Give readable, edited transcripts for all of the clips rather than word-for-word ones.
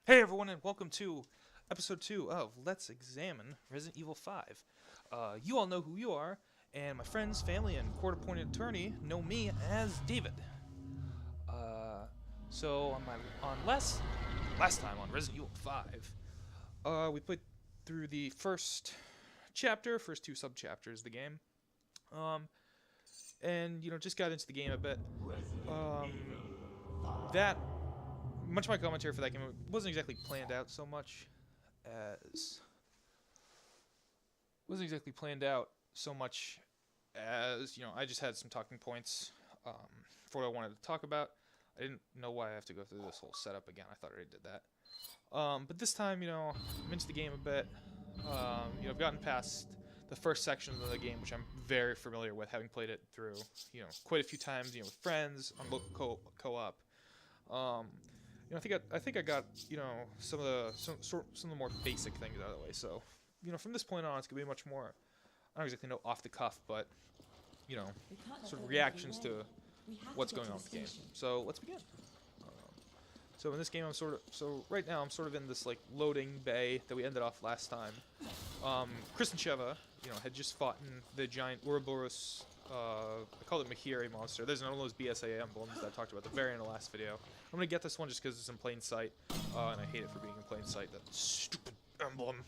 Hey everyone, and welcome to episode 2 of Let's Examine Resident Evil 5. You all know who you are, and my friends, family, and court-appointed attorney know me as David. So on last time on Resident Evil 5, we played through the first two sub-chapters of the game, and just got into the game a bit. That Much of my commentary for that game wasn't exactly planned out so much as I just had some talking points for what I wanted to talk about. I didn't know why I have to go through this whole setup again. I thought I already did that. But this time, I'm into the game a bit. I've gotten past the first section of the game, which I'm very familiar with, having played it through, quite a few times, with friends on co-op. I think I got some of the more basic things out of the way. So from this point on, it's gonna be much more, I don't exactly know off the cuff, but sort of reactions to what's going on with the game. So let's begin. So in this game, right now I'm sort of in this loading bay that we ended off last time. Chris and Sheva, had just fought in the giant Ouroboros. I call it Mahiri monster. There's one of those BSA emblems that I talked about at the very end of the last video. I'm gonna get this one just because it's in plain sight, and I hate it for being in plain sight. That stupid emblem.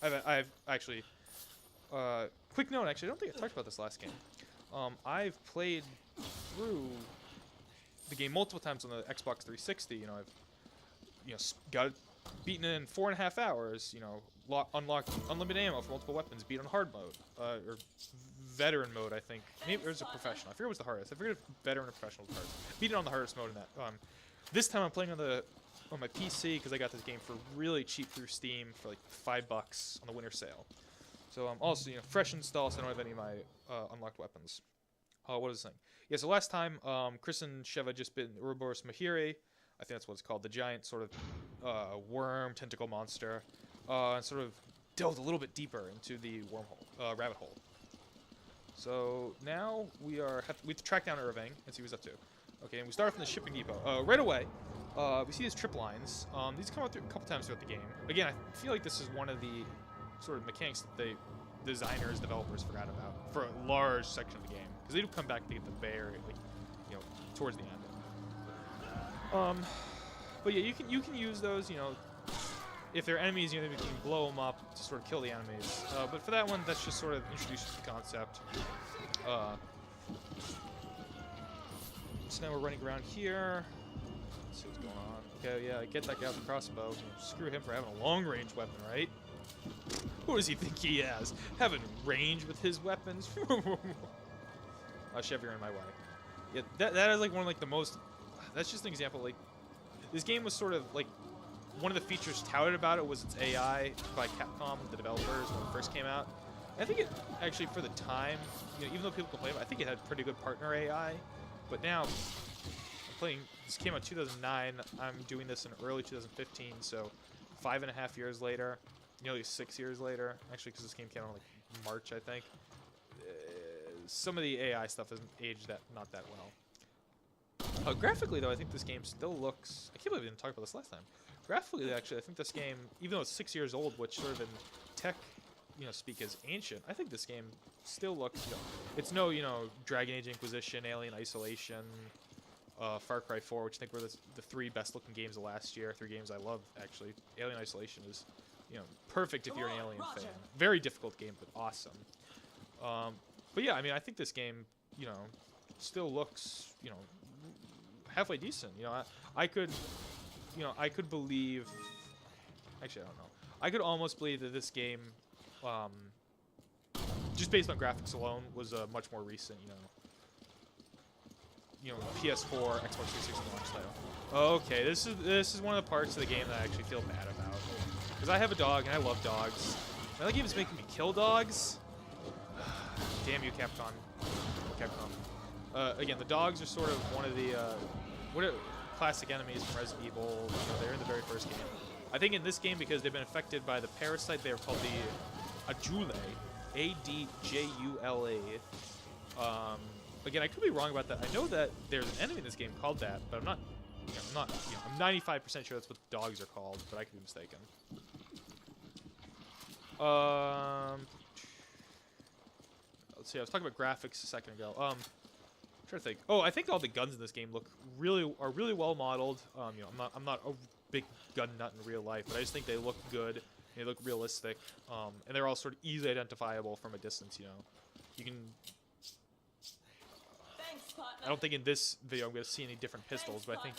I've actually. Quick note, actually, I don't think I talked about this last game. I've played through the game multiple times on the Xbox 360. I've got it beaten in 4.5 hours. Unlocked unlimited ammo for multiple weapons. Beat on hard mode or veteran mode. I think maybe it was a professional. I forget what was the hardest. I forget if veteran or professional was the hardest. Beat it on the hardest mode in that. This time I'm playing on my PC because I got this game for really cheap through Steam for like $5 on the winter sale. So I'm also fresh install, so I don't have any of my unlocked weapons. What was the thing? Yeah, so last time, Chris and Sheva just been Ouroboros Mahiri. I think that's what it's called. The giant sort of worm tentacle monster. And sort of delved a little bit deeper into the wormhole, rabbit hole. So now we have to track down Irving and see what he's up to. Okay, and we start from the shipping depot. Right away, we see these trip lines. These come out a couple times throughout the game. Again, I feel like this is one of the sort of mechanics that the developers forgot about for a large section of the game, because they do come back to get the bear, towards the end. But yeah, you can use those, if they're enemies, you can blow them up to sort of kill the enemies. But for that one, that's just sort of introduces the concept. So now we're running around here. Let's see what's going on. Okay, yeah, get that guy with the crossbow. Screw him for having a long-range weapon, right? Who does he think he has? Having range with his weapons? Chevy, you're in my way. Yeah, that is one of the most. That's just an example. This game was sort of one of the features touted about it was its AI by Capcom, the developers, when it first came out. I think it actually, for the time, even though people complain about it, I think it had pretty good partner AI. But now, this came out in 2009. I'm doing this in early 2015, so 5.5 years later. Nearly 6 years later, actually, because this game came out in March, I think. Some of the AI stuff hasn't aged not that well. Graphically, though, I think this game still looks. I can't believe we didn't talk about this last time. Graphically, actually, I think this game, even though it's 6 years old, which sort of in tech, speak is ancient, I think this game still looks. It's no, Dragon Age Inquisition, Alien Isolation, Far Cry 4, which I think were the 3 best-looking games of last year. 3 games I love, actually. Alien Isolation is. Perfect if you're an Alien fan. Very difficult game, but awesome. But yeah, I think this game, still looks, halfway decent. I could believe. Actually, I don't know. I could almost believe that this game, just based on graphics alone, was a much more recent, PS4, Xbox 360 launch title. Okay, this is one of the parts of the game that I actually feel bad about. Because I have a dog, and I love dogs. Now that game is making me kill dogs. Damn you, Capcom. Again, the dogs are sort of one of the classic enemies from Resident Evil. They're in the very first game. I think in this game, because they've been affected by the parasite, they are called the Adjule. Adjula. Again, I could be wrong about that. I know that there's an enemy in this game called that, but I'm not I'm not. I'm 95% sure that's what dogs are called, but I could be mistaken. Let's see. I was talking about graphics a second ago. I'm trying to think. Oh, I think all the guns in this game are really well modeled. I'm not a big gun nut in real life, but I just think they look good. They look realistic, and they're all sort of easily identifiable from a distance. You can. I don't think in this video I'm going to see any different pistols, but I think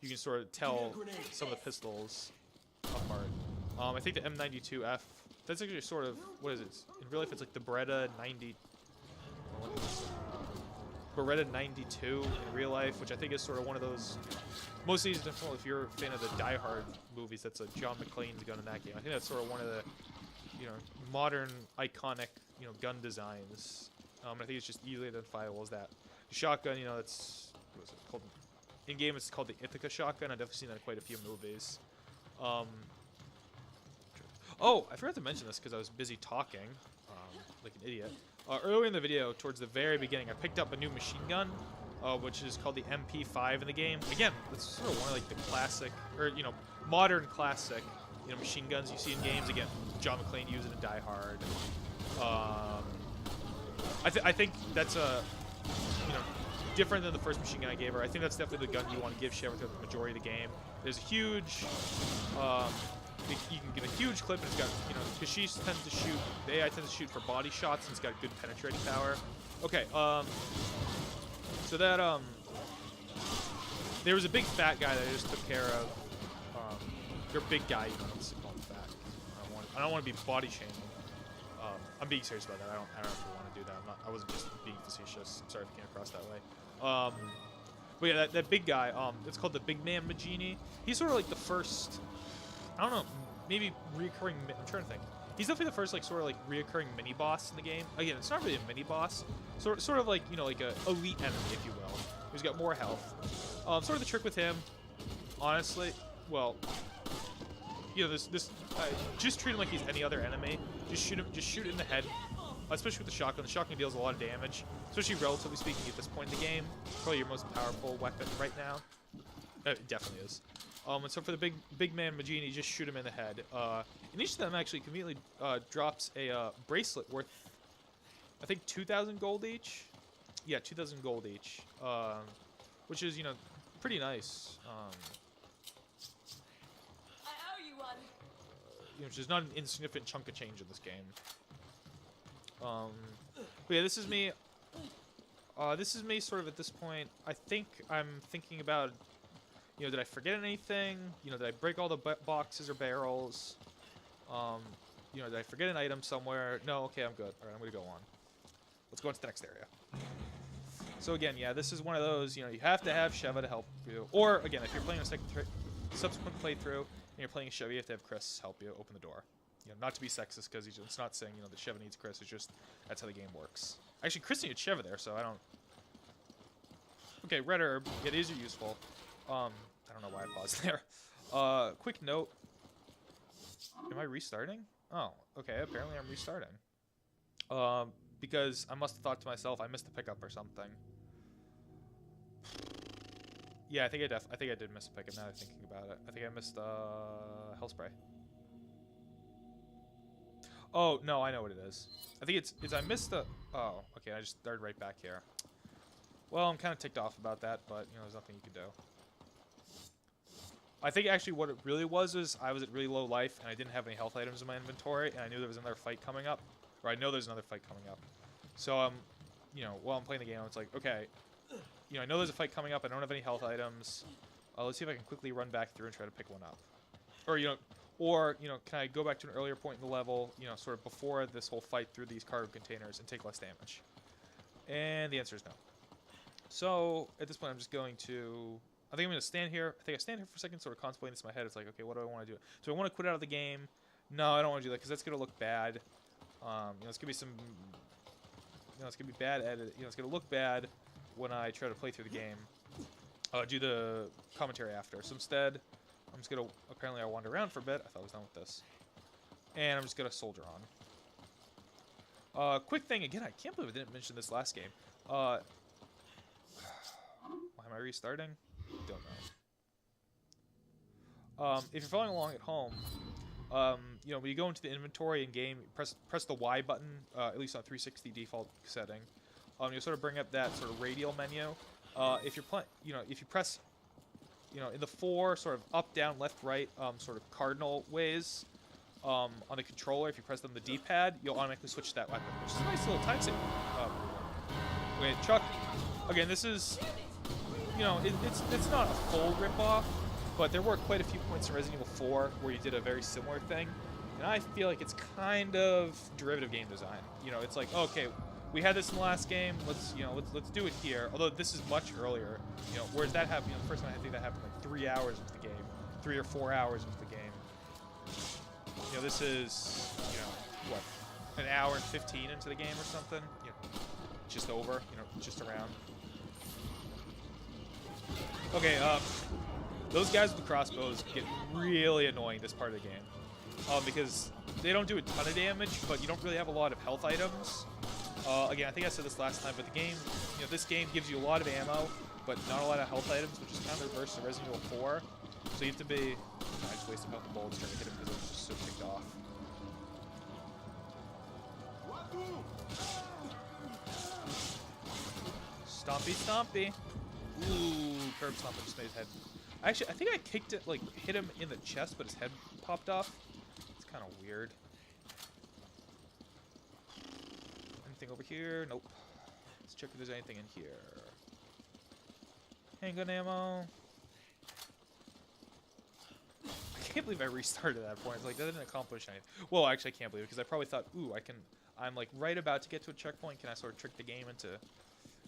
you can sort of tell some of the pistols apart. I think the M92F. That's actually sort of, what is it? In real life, it's like the Beretta 90. Beretta 92 in real life, which I think is sort of one of those. Most of these, if you're a fan of the Die Hard movies, that's a John McClane's gun in that game. I think that's sort of one of the, modern iconic, gun designs. I think it's just easily identifiable as that. The shotgun, that's what is it called? In game, it's called the Ithaca shotgun. I've definitely seen that in quite a few movies. Oh, I forgot to mention this because I was busy talking, like an idiot. Earlier in the video, towards the very beginning, I picked up a new machine gun, which is called the MP5 in the game. Again, that's sort of one of like the classic, or modern classic, machine guns you see in games. Again, John McClane used it in Die Hard. I think that's different than the first machine gun I gave her. I think that's definitely the gun you want to give Sheva throughout the majority of the game. There's a huge. You can get a huge clip, and it's got, because she tends to shoot, the AI tends to shoot for body shots, and it's got good penetrating power. Okay, so that, there was a big fat guy that I just took care of. You're a big guy, you don't have to call him fat. I don't want to be body shaming. I'm being serious about that. I don't actually want to do that. I wasn't just being facetious. I'm sorry if it came across that way. But yeah, that big guy, it's called the Big Man Magini. He's sort of like the first, I don't know, maybe reoccurring. I'm trying to think. He's definitely the first, like, sort of like reoccurring mini boss in the game. Again, it's not really a mini boss. Sort of like like a elite enemy, if you will. Who's got more health. Sort of the trick with him, honestly. Well, just treat him like he's any other enemy. Just shoot in the head. Especially with the shotgun. The shotgun deals a lot of damage, especially relatively speaking at this point in the game. Probably your most powerful weapon right now. It definitely is. And so for the big man Magini, just shoot him in the head. And each of them actually conveniently drops a bracelet worth, I think, 2,000 gold each. Yeah, 2,000 gold each. Which is pretty nice. I owe you one. Which is not an insignificant chunk of change in this game. But yeah, this is me. This is me sort of at this point. I think I'm thinking about, did I forget anything? Did I break all the boxes or barrels? Did I forget an item somewhere? No, okay, I'm good. All right, I'm gonna go on. Let's go on to the next area. So again, yeah, this is one of those, you have to have Sheva to help you. Or, again, if you're playing a subsequent playthrough and you're playing a Sheva, you have to have Chris help you open the door. Not to be sexist, because it's not saying, that Sheva needs Chris. It's just, that's how the game works. Actually, Chris needed Sheva there, so I don't... Okay, red herb. Yeah, these are useful. I don't know why I paused there. Quick note. Am I restarting? Oh, okay, apparently I'm restarting. Because I must have thought to myself, I missed a pickup or something. Yeah, I think I did miss a pickup now that I'm thinking about it. I think I missed, Hellspray. Oh, no, I know what it is. I think it's I missed the... Oh, okay, I just started right back here. Well, I'm kind of ticked off about that, but, there's nothing you can do. I think actually what it really was is I was at really low life, and I didn't have any health items in my inventory, and I knew there was another fight coming up. Or I know there's another fight coming up. So, while I'm playing the game, it's like, okay, I know there's a fight coming up, I don't have any health items. Let's see if I can quickly run back through and try to pick one up. Or, can I go back to an earlier point in the level, sort of before this whole fight through these cargo containers and take less damage? And the answer is no. So, at this point, I'm just going to... I think I'm going to stand here. I think I stand here for a second, sort of contemplating this in my head. It's like, okay, what do I want to do? Do I want to quit out of the game? No, I don't want to do that, because that's going to look bad. It's going to be some... it's going to be bad edit. It's going to look bad when I try to play through the game. Do the commentary after. So instead... I'm just going to, apparently I wander around for a bit. I thought I was done with this. And I'm just going to soldier on. Quick thing, again, I can't believe I didn't mention this last game. Why am I restarting? Don't know. if you're following along at home, you know, when you go into the inventory in game, press the Y button, at least on 360 default setting. You'll sort of bring up that sort of radial menu. If you're if you press, you know, in the 4 sort of up, down, left, right, sort of cardinal ways, on the controller, if you press them the D-pad, you'll automatically switch to that weapon, which is a nice little time saving. Okay, Chuck. Again, this is, you know, it's not a full rip-off, but there were quite a few points in Resident Evil 4 where you did a very similar thing, and I feel like it's kind of derivative game design. You know, it's like, okay, we had this in the last game. Let's do it here. Although this is much earlier. You know, whereas that happened. You know, the first time I think that happened like 3 hours into the game, 3 or 4 hours into the game. You know, this is, you know, what, an hour and 15 into the game or something. You know, just over. You know, just around. Okay, those guys with the crossbows get really annoying this part of the game, because they don't do a ton of damage, but you don't really have a lot of health items. Again, I think I said this last time, but the game, you know, this game gives you a lot of ammo, but not a lot of health items, which is kind of the reverse of Resident Evil 4. So you have to be. I just wasted health and bullets trying to hit him because I was just so ticked off. Stompy, stompy. Ooh, curb stomping just made his head. Actually, I think I kicked it, like, hit him in the chest, but his head popped off. It's kind of weird. Anything over here? Nope. Let's check if there's anything in here. Handgun ammo. I can't believe I restarted at that point. It's like, that didn't accomplish anything. Well, actually, I can't believe it, because I probably thought, ooh, I'm, like, right about to get to a checkpoint. Can I sort of trick the game into...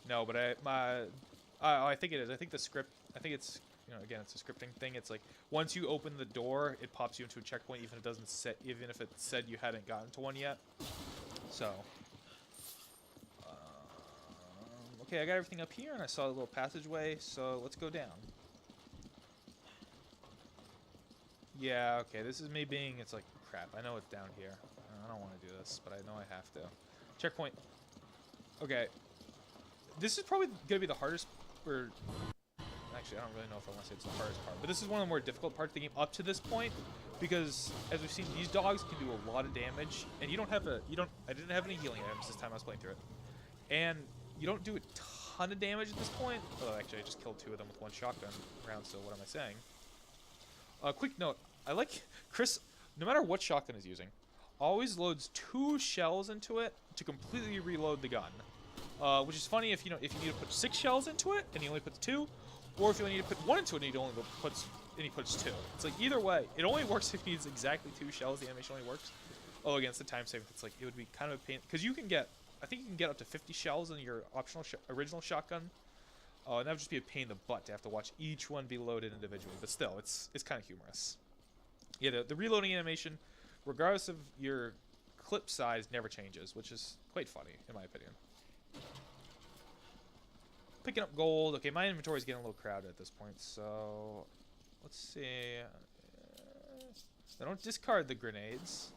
No, but I think it is. I think the script, I think it's, you know, again, it's a scripting thing. It's like, once you open the door, it pops you into a checkpoint, even if it said you hadn't gotten to one yet. So... okay, I got everything up here, and I saw a little passageway, so let's go down. Yeah, okay, this is me being, it's like, crap, I know it's down here. I don't want to do this, but I know I have to. Checkpoint. Okay. This is probably going to be the hardest, or... Actually, I don't really know if I want to say it's the hardest part, but this is one of the more difficult parts of the game up to this point, because, as we've seen, these dogs can do a lot of damage, and you don't have I didn't have any healing items this time I was playing through it. And... you don't do a ton of damage at this point. Oh, actually, I just killed 2 of them with 1 shotgun round, so what am I saying? Quick note. I like Chris, no matter what shotgun he's using, always loads 2 shells into it to completely reload the gun. Which is funny if you need to put 6 shells into it and he only puts 2, or if you only need to put 1 into it and he puts 2. It's like, either way, it only works if he needs exactly 2 shells. The animation only works. Oh, against the time saving, it's like, it would be kind of a pain, because you can get, I think you can get up to 50 shells in your optional original shotgun. Oh, and that would just be a pain in the butt to have to watch each one be loaded individually. But still, it's kind of humorous. Yeah, the reloading animation, regardless of your clip size, never changes, which is quite funny, in my opinion. Picking up gold. Okay, my inventory is getting a little crowded at this point, so... let's see... I don't discard the grenades.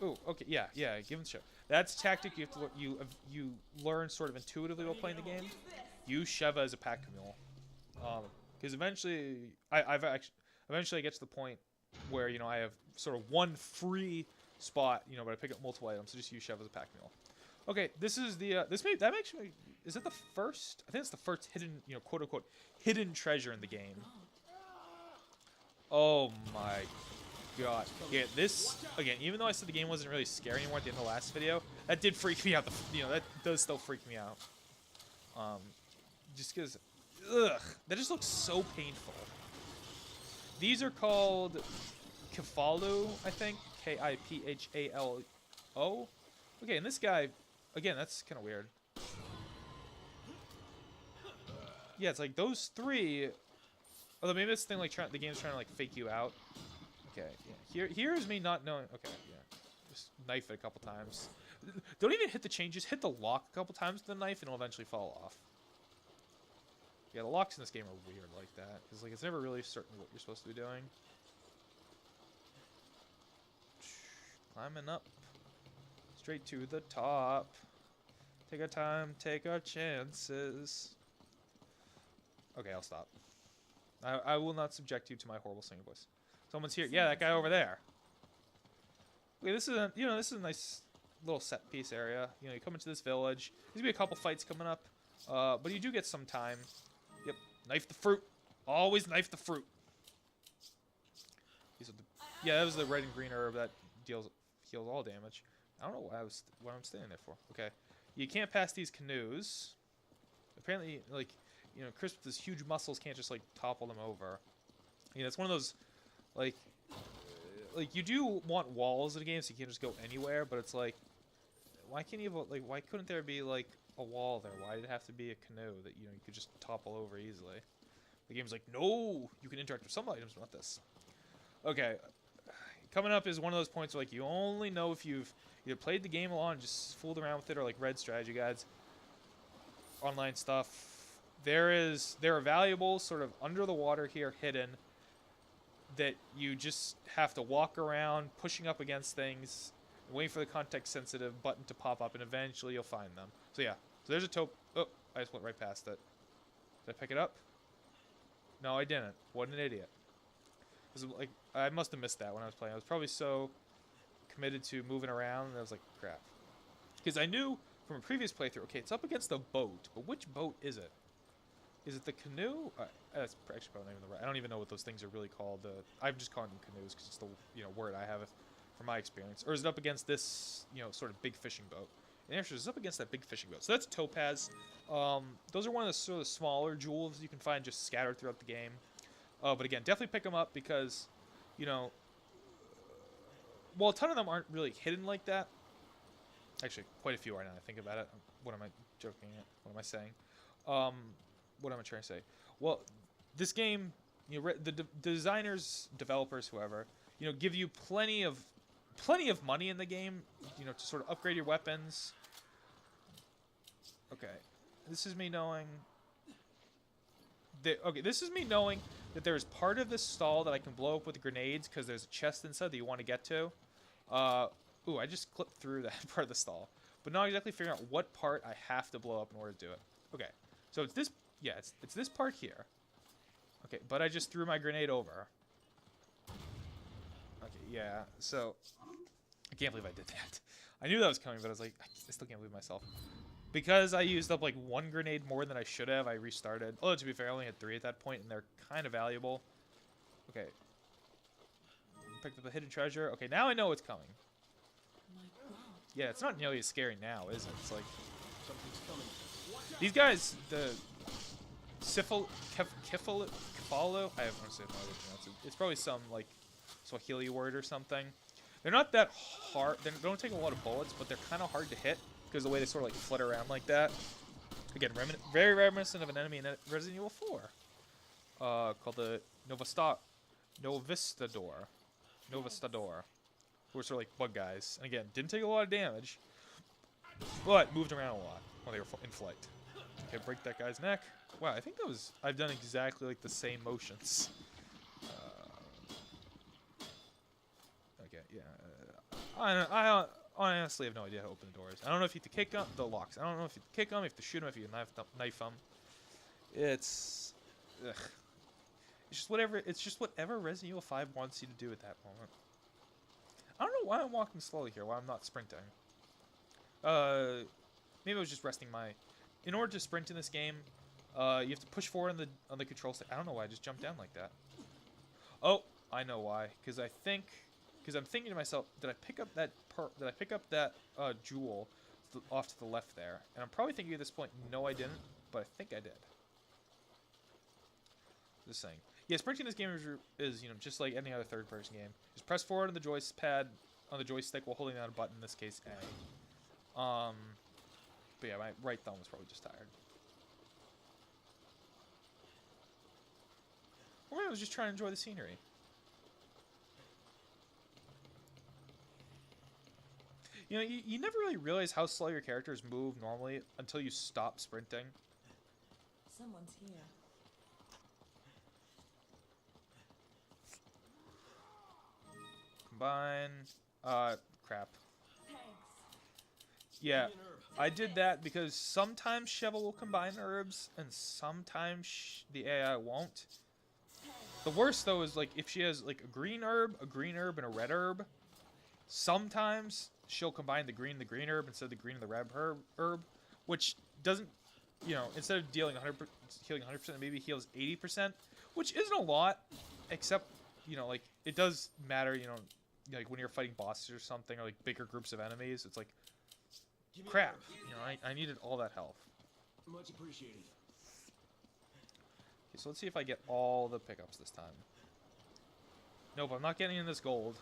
Oh, okay, yeah, give them a shot. That's a tactic you have to you learn sort of intuitively while playing the game. Use Sheva as a pack mule, because eventually I get to the point where, you know, I have sort of 1 free spot, you know, but I pick up multiple items, so just use Sheva as a pack mule. Okay, this is the that makes me, is it the first? I think it's the first hidden, you know, quote unquote hidden treasure in the game. Oh my God. Yeah, this, again, even though I said the game wasn't really scary anymore at the end of the last video, that did freak me out. You know, that does still freak me out. Just because, ugh, that just looks so painful. These are called Kifalu, I think. Kiphalo. Okay, and this guy, again, that's kind of weird. Yeah, it's like those 3, although maybe it's the thing, like, the game's trying to, like, fake you out. Okay, yeah. Here's me not knowing. Okay, yeah. Just knife it a couple times. Don't even hit the chain. Just hit the lock a couple times with the knife, and it'll eventually fall off. Yeah, the locks in this game are weird like that, because, like, it's never really certain what you're supposed to be doing. Climbing up. Straight to the top. Take our time, take our chances. Okay, I'll stop. I will not subject you to my horrible singing voice. Someone's here. Yeah, that guy over there. Okay, this is a this is a nice little set piece area. You know, you come into this village. There's gonna be a couple fights coming up, but you do get some time. Yep, knife the fruit. Always knife the fruit. Yeah, that was the red and green herb that heals all damage. I don't know what I'm standing there for. Okay, you can't pass these canoes. Apparently, like, you know, Chris with his huge muscles can't just like topple them over. You know, it's one of those, like you do want walls in a game, so you can't just go anywhere. But it's like, why can't you have, like, why couldn't there be like a wall there? Why did it have to be a canoe that you could just topple over easily? The game's like, no, you can interact with some items, but not this. Okay, coming up is one of those points where, like, you only know if you've either played the game a lot and just fooled around with it, or like read strategy guides, online stuff. There are valuables sort of under the water here, hidden, that you just have to walk around, pushing up against things, waiting for the context-sensitive button to pop up, and eventually you'll find them. So yeah, so there's a taupe. Oh, I just went right past it. Did I pick it up? No, I didn't. What an idiot. Like, I must have missed that when I was playing. I was probably so committed to moving around that I was like, crap. Because I knew from a previous playthrough, okay, it's up against a boat, but which boat is it? Is it the canoe? That's actually probably not even the right. I don't even know what those things are really called. I'm just calling them canoes because it's the word I have from my experience. Or is it up against this sort of big fishing boat? And the answer is up against that big fishing boat. So that's topaz. Those are one of the sort of smaller jewels you can find just scattered throughout the game. But again, definitely pick them up because, well, a ton of them aren't really hidden like that. Actually, quite a few are now I think about it. What am I joking at? What am I saying? What am I trying to say? Well, this game, the designers, developers, whoever, give you plenty of money in the game, to sort of upgrade your weapons. Okay, this is me knowing that there's part of this stall that I can blow up with grenades because there's a chest inside that you want to get to. Ooh, I just clipped through that part of the stall, but not exactly figuring out what part I have to blow up in order to do it. Okay, so it's this. Yeah, it's this part here. Okay, but I just threw my grenade over. Okay, yeah, so I can't believe I did that. I knew that was coming, but I was like, I still can't believe myself. Because I used up like one grenade more than I should have, I restarted. Although, to be fair, I only had 3 at that point, and they're kind of valuable. Okay. Picked up a hidden treasure. Okay, now I know what's coming. Yeah, it's not nearly as scary now, is it? It's like, something's coming. These guys, the Kefalo, I have no idea how to pronounce it. It's probably some like Swahili word or something. They're not that hard. They don't take a lot of bullets, but they're kind of hard to hit because of the way they sort of like flutter around like that. Again, very reminiscent of an enemy in Resident Evil 4, called the Novistador, who were sort of like bug guys. And again, didn't take a lot of damage, but moved around a lot while they were in flight. Okay, break that guy's neck. Wow, I think that was... I've done exactly like the same motions. Okay, yeah. I honestly have no idea how to open the doors. I don't know if you have to kick the locks. I don't know if you have to kick them, if you have to shoot them, if you knife them. It's... Ugh. It's just whatever Resident Evil 5 wants you to do at that moment. I don't know why I'm walking slowly here, why I'm not sprinting. Maybe I was just resting my... In order to sprint in this game, you have to push forward on the control stick. I don't know why I just jumped down like that. Oh, I know why. Because I'm thinking to myself, did I pick up that jewel off to the left there? And I'm probably thinking at this point, no, I didn't, but I think I did. Just saying. Yeah, sprinting in this game is just like any other third-person game. Just press forward on the joystick while holding down a button. In this case, A. But yeah, my right thumb was probably just tired. Or maybe I was just trying to enjoy the scenery. You never really realize how slow your characters move normally until you stop sprinting. Someone's here. Combine. Crap. Thanks. Yeah, I did that because sometimes Sheva will combine herbs, and sometimes the AI won't. The worst though is like if she has like a green herb, and a red herb. Sometimes she'll combine the green herb instead of the green and the red herb, which doesn't, you know, instead of dealing 100%, healing 100%, maybe heals 80%, which isn't a lot, except, you know, like it does matter, you know, like when you're fighting bosses or something, or like bigger groups of enemies, it's like, crap, you know, I needed all that health. Much appreciated. Okay, so let's see if I get all the pickups this time. Nope, I'm not getting in this gold.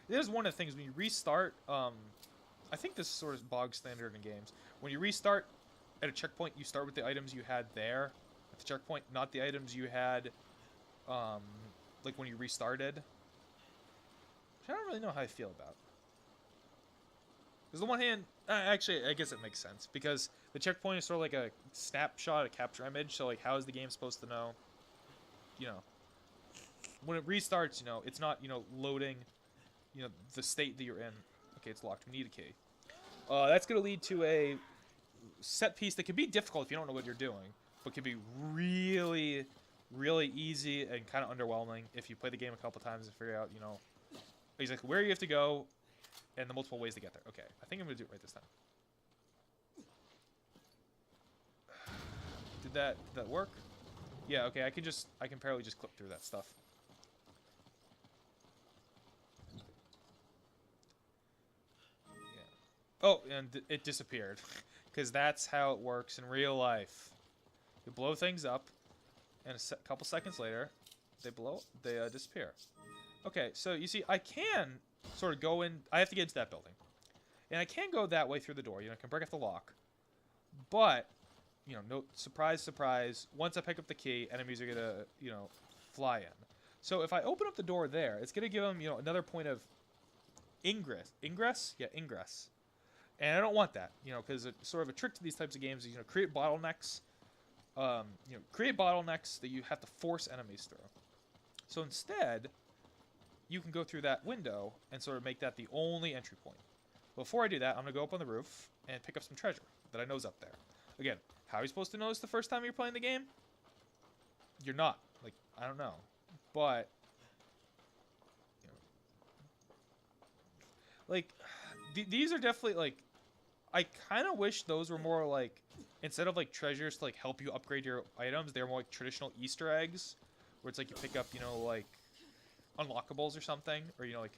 This is one of the things when you restart. I think this is sort of bog standard in games. When you restart at a checkpoint, you start with the items you had there at the checkpoint, not the items you had, like when you restarted. Which I don't really know how I feel about. Because on the one hand, actually, I guess it makes sense because the checkpoint is sort of like a snapshot, a capture image. So like, how is the game supposed to know? You know, when it restarts, you know, it's not, you know, loading, you know, the state that you're in. Okay, it's locked. We need a key. That's going to lead to a set piece that can be difficult if you don't know what you're doing, but can be really, really easy and kind of underwhelming if you play the game a couple times and figure out, you know, exactly where you have to go and the multiple ways to get there. Okay, I think I'm going to do it right this time. Did that work? Yeah, okay, I can barely just clip through that stuff. Oh, and it disappeared. Because that's how it works in real life. You blow things up, and a couple seconds later, they disappear. Okay, so you see, I can sort of go in. I have to get into that building. And I can go that way through the door. You know, I can break off the lock. But, you know, no surprise, surprise. Once I pick up the key, enemies are going to, you know, fly in. So if I open up the door there, it's going to give them, you know, another point of ingress. Ingress? Yeah, ingress. And I don't want that, you know, because it's sort of a trick to these types of games is, you know, create bottlenecks. Create bottlenecks that you have to force enemies through. So instead, you can go through that window and sort of make that the only entry point. Before I do that, I'm going to go up on the roof and pick up some treasure that I know is up there. Again, how are you supposed to know this the first time you're playing the game? You're not. Like, I don't know. But, you know, like, these are definitely, like, I kind of wish those were more like, instead of like treasures to like help you upgrade your items, they're more like traditional Easter eggs, where it's like you pick up, you know, like unlockables or something, or, you know, like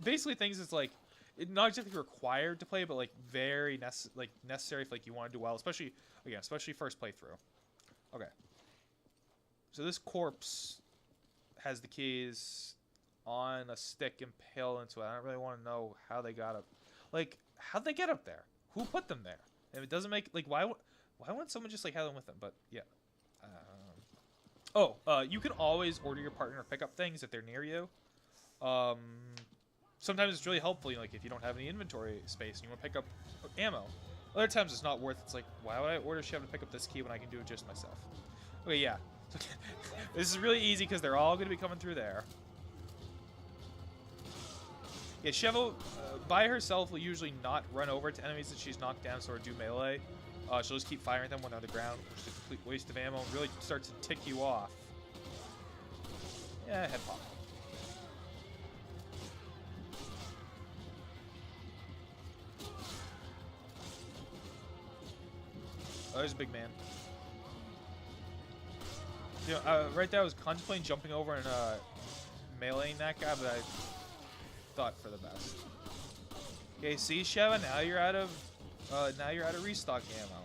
basically things that's like not exactly required to play, but like very necessary if like you want to do well, especially first playthrough. Okay, so this corpse has the keys on a stick impaled into it. I don't really want to know how they got up. Like, how'd they get up there? Who put them there? And it doesn't make, like, why wouldn't someone just, like, have them with them? But, yeah. You can always order your partner to pick up things if they're near you. Sometimes it's really helpful, you know, like, if you don't have any inventory space and you want to pick up ammo. Other times it's not worth it. It's like, why would I order Sheva to pick up this key when I can do it just myself? Okay, yeah. This is really easy because they're all going to be coming through there. Yeah, Sheva, by herself, will usually not run over to enemies that she's knocked down, sort of do melee. She'll just keep firing at them when they're on the ground, which is a complete waste of ammo, and really starts to tick you off. Yeah, head pop. Oh, there's a big man. You know, right there I was contemplating jumping over and meleeing that guy, but I thought for the best. Okay, see, Sheva, now you're out of restock ammo.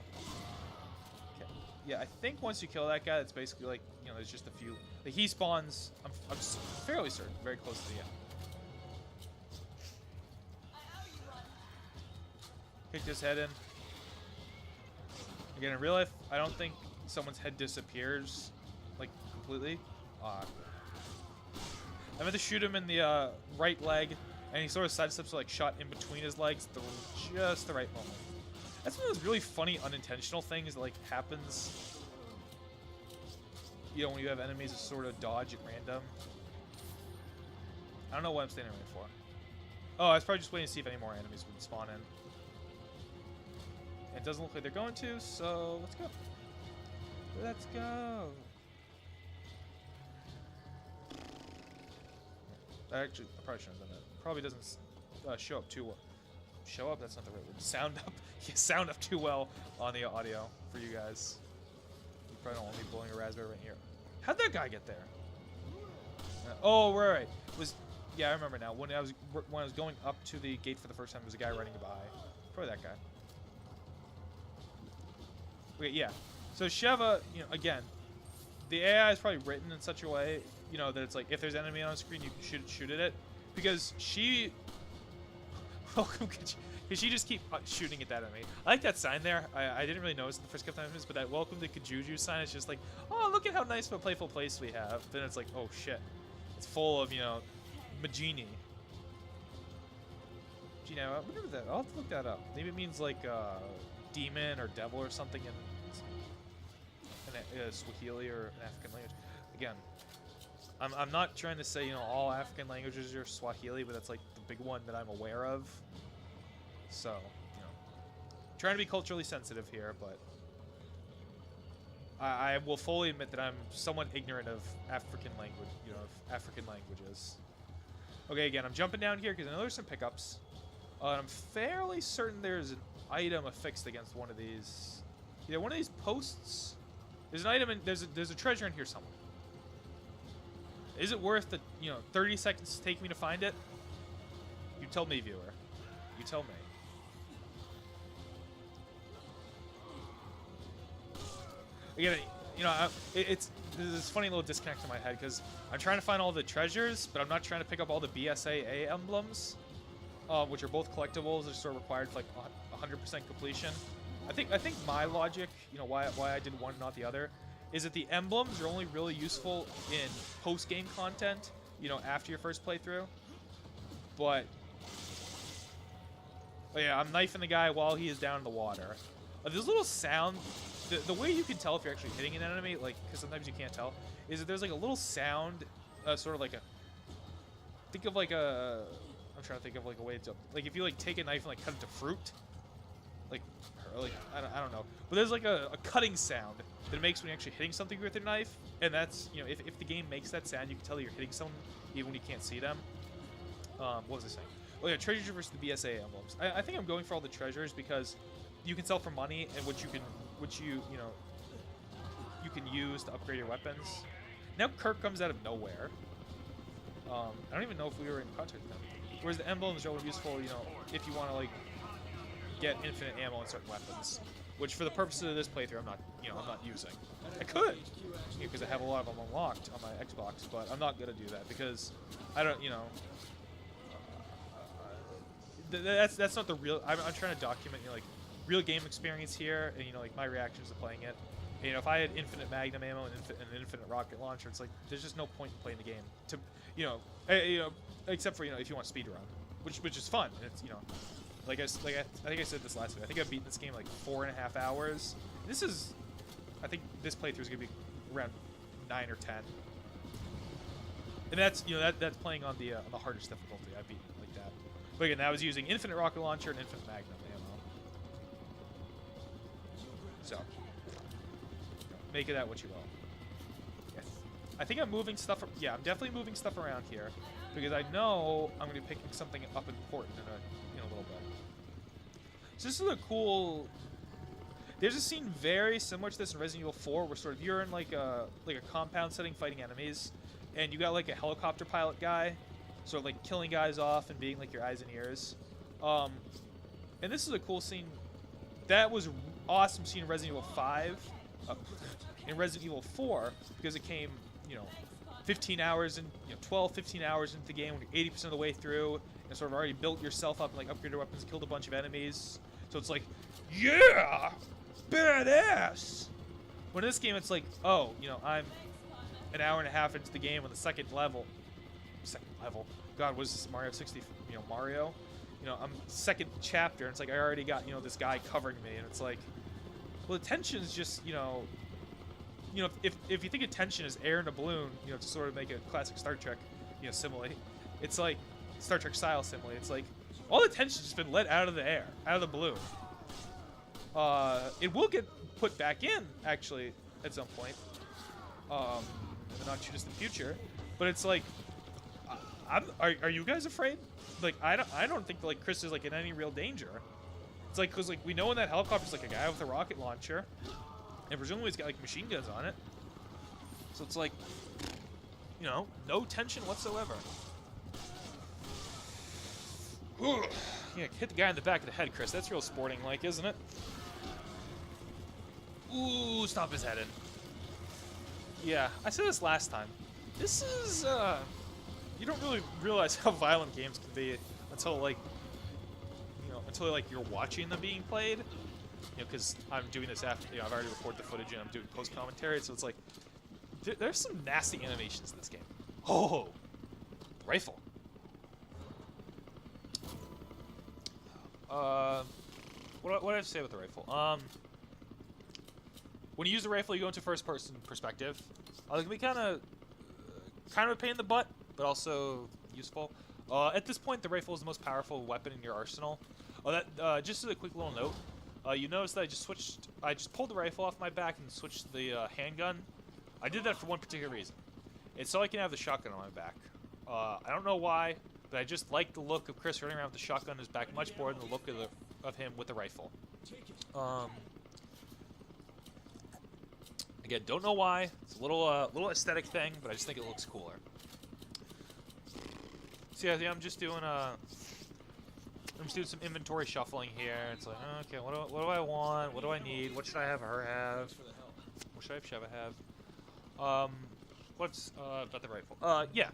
Okay. Yeah, I think once you kill that guy, it's basically like, you know, there's just a few. Like, he spawns. I'm fairly certain, very close to the end. Kick his head in. Again, in real life, I don't think someone's head disappears, like, completely. I meant to shoot him in the right leg, and he sort of sidesteps, like, shot in between his legs at just the right moment. That's one of those really funny, unintentional things that, like, happens, you know, when you have enemies that sort of dodge at random. I don't know what I'm standing right for. Oh, I was probably just waiting to see if any more enemies would spawn in. It doesn't look like they're going to, so let's go. Let's go. Actually, I probably shouldn't have done that. Probably doesn't show up too well. Show up? That's not the right word. Sound up. Yeah, sound up too well on the audio for you guys. You probably don't want me blowing a raspberry right here. How'd that guy get there? Oh, right. Yeah, I remember now. When I was going up to the gate for the first time, there was a guy running by. Probably that guy. Okay, yeah. So Sheva, you know, again, the AI is probably written in such a way, you know, that it's like if there's an enemy on the screen, you should shoot at it, because she, because she just keep shooting at that enemy. I like that sign there. I didn't really notice it the first couple times, but that welcome to Kajuju sign is just like, oh, look at how nice of a playful place we have. Then it's like, oh shit, it's full of, you know, Majini. You know, what is that? I'll have to look that up. Maybe it means like demon or devil or something in Swahili or an African language. Again, I'm not trying to say, you know, all African languages are Swahili, but that's like the big one that I'm aware of. So, you know, trying to be culturally sensitive here, but I will fully admit that I'm somewhat ignorant of African language, you know, of African languages. Okay, again, I'm jumping down here because I know there's some pickups. I'm fairly certain there's an item affixed against one of these. Yeah, one of these posts. There's an item and there's a treasure in here somewhere. Is it worth the, you know, 30 seconds to take me to find it? You tell me, viewer. You tell me. Again, you know, there's this funny little disconnect in my head because I'm trying to find all the treasures, but I'm not trying to pick up all the BSAA emblems, which are both collectibles that are sort of required for like 100% completion. I think my logic, you know, why I did one and not the other, is that the emblems are only really useful in post-game content, you know, after your first playthrough. But oh yeah, I'm knifing the guy while he is down in the water. There's a little sound. The way you can tell if you're actually hitting an enemy, like, because sometimes you can't tell, is that there's like a little sound, sort of like a. Think of like a. I'm trying to think of like a way to, like, if you like take a knife and like cut it to fruit, like I don't know, but there's like a cutting sound that it makes when you're actually hitting something with your knife, and that's, you know, if the game makes that sound, you can tell that you're hitting someone even when you can't see them. What was I saying? Oh yeah, treasures versus the BSA emblems. I think I'm going for all the treasures because you can sell for money, and which you can use to upgrade your weapons. Now Kirk comes out of nowhere. I don't even know if we were in contact with him. Whereas the emblems are only useful, you know, if you want to like get infinite ammo on certain weapons, which for the purposes of this playthrough, I'm not using. I could, because I have a lot of them unlocked on my Xbox, but I'm not gonna do that because I don't, you know. That's not the real. I'm trying to document, you know, like, real game experience here, and, you know, like, my reactions to playing it. And, you know, if I had infinite Magnum ammo and an infinite rocket launcher, it's like there's just no point in playing the game. To, you know, except for, you know, if you want speedrun, which is fun. And it's, you know, I think I said this last week. I think I've beaten this game like 4.5 hours. This is, I think this playthrough is gonna be around 9 or 10. And that's, you know, that's playing on the hardest difficulty. I've beaten it like that. But again, that was using infinite rocket launcher and infinite Magnum ammo. So, make of that what you will. Yes. I think I'm moving stuff. Yeah, I'm definitely moving stuff around here because I know I'm gonna be picking something up important in a little bit. So this is a cool. There's a scene very similar to this in Resident Evil 4, where sort of you're in like a compound setting fighting enemies, and you got like a helicopter pilot guy, sort of like killing guys off and being like your eyes and ears. And this is a cool scene. That was awesome scene in Resident Evil 5. In Resident Evil 4, because it came, you know, 15 hours and 12, 15 hours into the game, when you're 80% of the way through, and sort of already built yourself up and like upgraded weapons, killed a bunch of enemies. So it's like, yeah, badass. When in this game, it's like, oh, you know, I'm an hour and a half into the game on the second level. God, was this Mario 60? You know, Mario. You know, I'm second chapter, and it's like I already got, you know, this guy covering me, and it's like, well, the tension's just, you know, if you think of tension as air in a balloon, you know, to sort of make a classic Star Trek, you know, simile, it's like Star Trek style simile. It's like all the tension's just been let out of the air, out of the balloon. It will get put back in, actually, at some point, in the not too distant future. But it's like, are you guys afraid? Like, I don't think that, like, Chris is like in any real danger. It's like, cause like we know in that helicopter's like a guy with a rocket launcher, and presumably he's got like machine guns on it. So it's like, you know, no tension whatsoever. Ugh. Yeah, hit the guy in the back of the head, Chris. That's real sporting-like, isn't it? Ooh, stomp his head in. Yeah, I said this last time. This is, you don't really realize how violent games can be until, like, you know, until, like, you're watching them being played. You know, because I'm doing this after, you know, I've already recorded the footage and I'm doing post-commentary, so it's like, there's some nasty animations in this game. Oh! Rifle. What do I have to say about the rifle? When you use the rifle, you go into first-person perspective. It can be kind of a pain in the butt, but also useful. At this point, the rifle is the most powerful weapon in your arsenal. Just as a quick little note, you notice that I just pulled the rifle off my back and switched the handgun. I did that for one particular reason. It's so I can have the shotgun on my back. I don't know why, but I just like the look of Chris running around with the shotgun on his back much more than the look of him with the rifle. Again, don't know why. It's a little aesthetic thing, but I just think it looks cooler. So yeah, I'm just doing some inventory shuffling here. It's like, okay, what do I want? What do I need? What should I have her have? What should I have Sheva have? What's about the rifle? Yeah,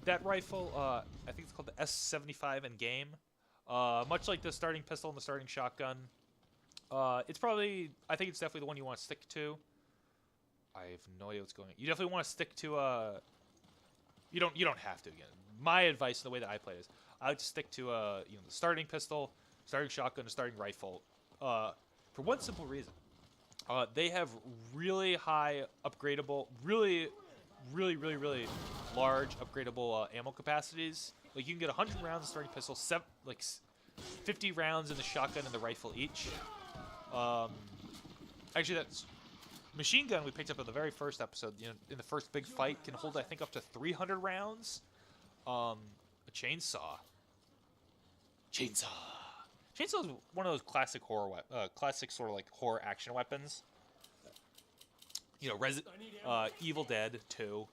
that rifle. I think it's called the S75 in game. Much like the starting pistol and the starting shotgun. It's probably. I think it's definitely the one you want to stick to. I have no idea what's going on. You definitely want to stick to You don't have to. Again, my advice, the way that I play is, I like to stick to you know, the starting pistol, starting shotgun, and starting rifle. For one simple reason, they have really high upgradable, really large upgradable ammo capacities. Like you can get 100 rounds in starting pistol, 50 rounds in the shotgun and the rifle each. Actually, that's. Machine gun we picked up in the very first episode, you know, in the first big fight, can hold I think up to 300 rounds. A chainsaw. Chainsaw is one of those classic classic sort of like horror action weapons. You know, Evil Dead 2.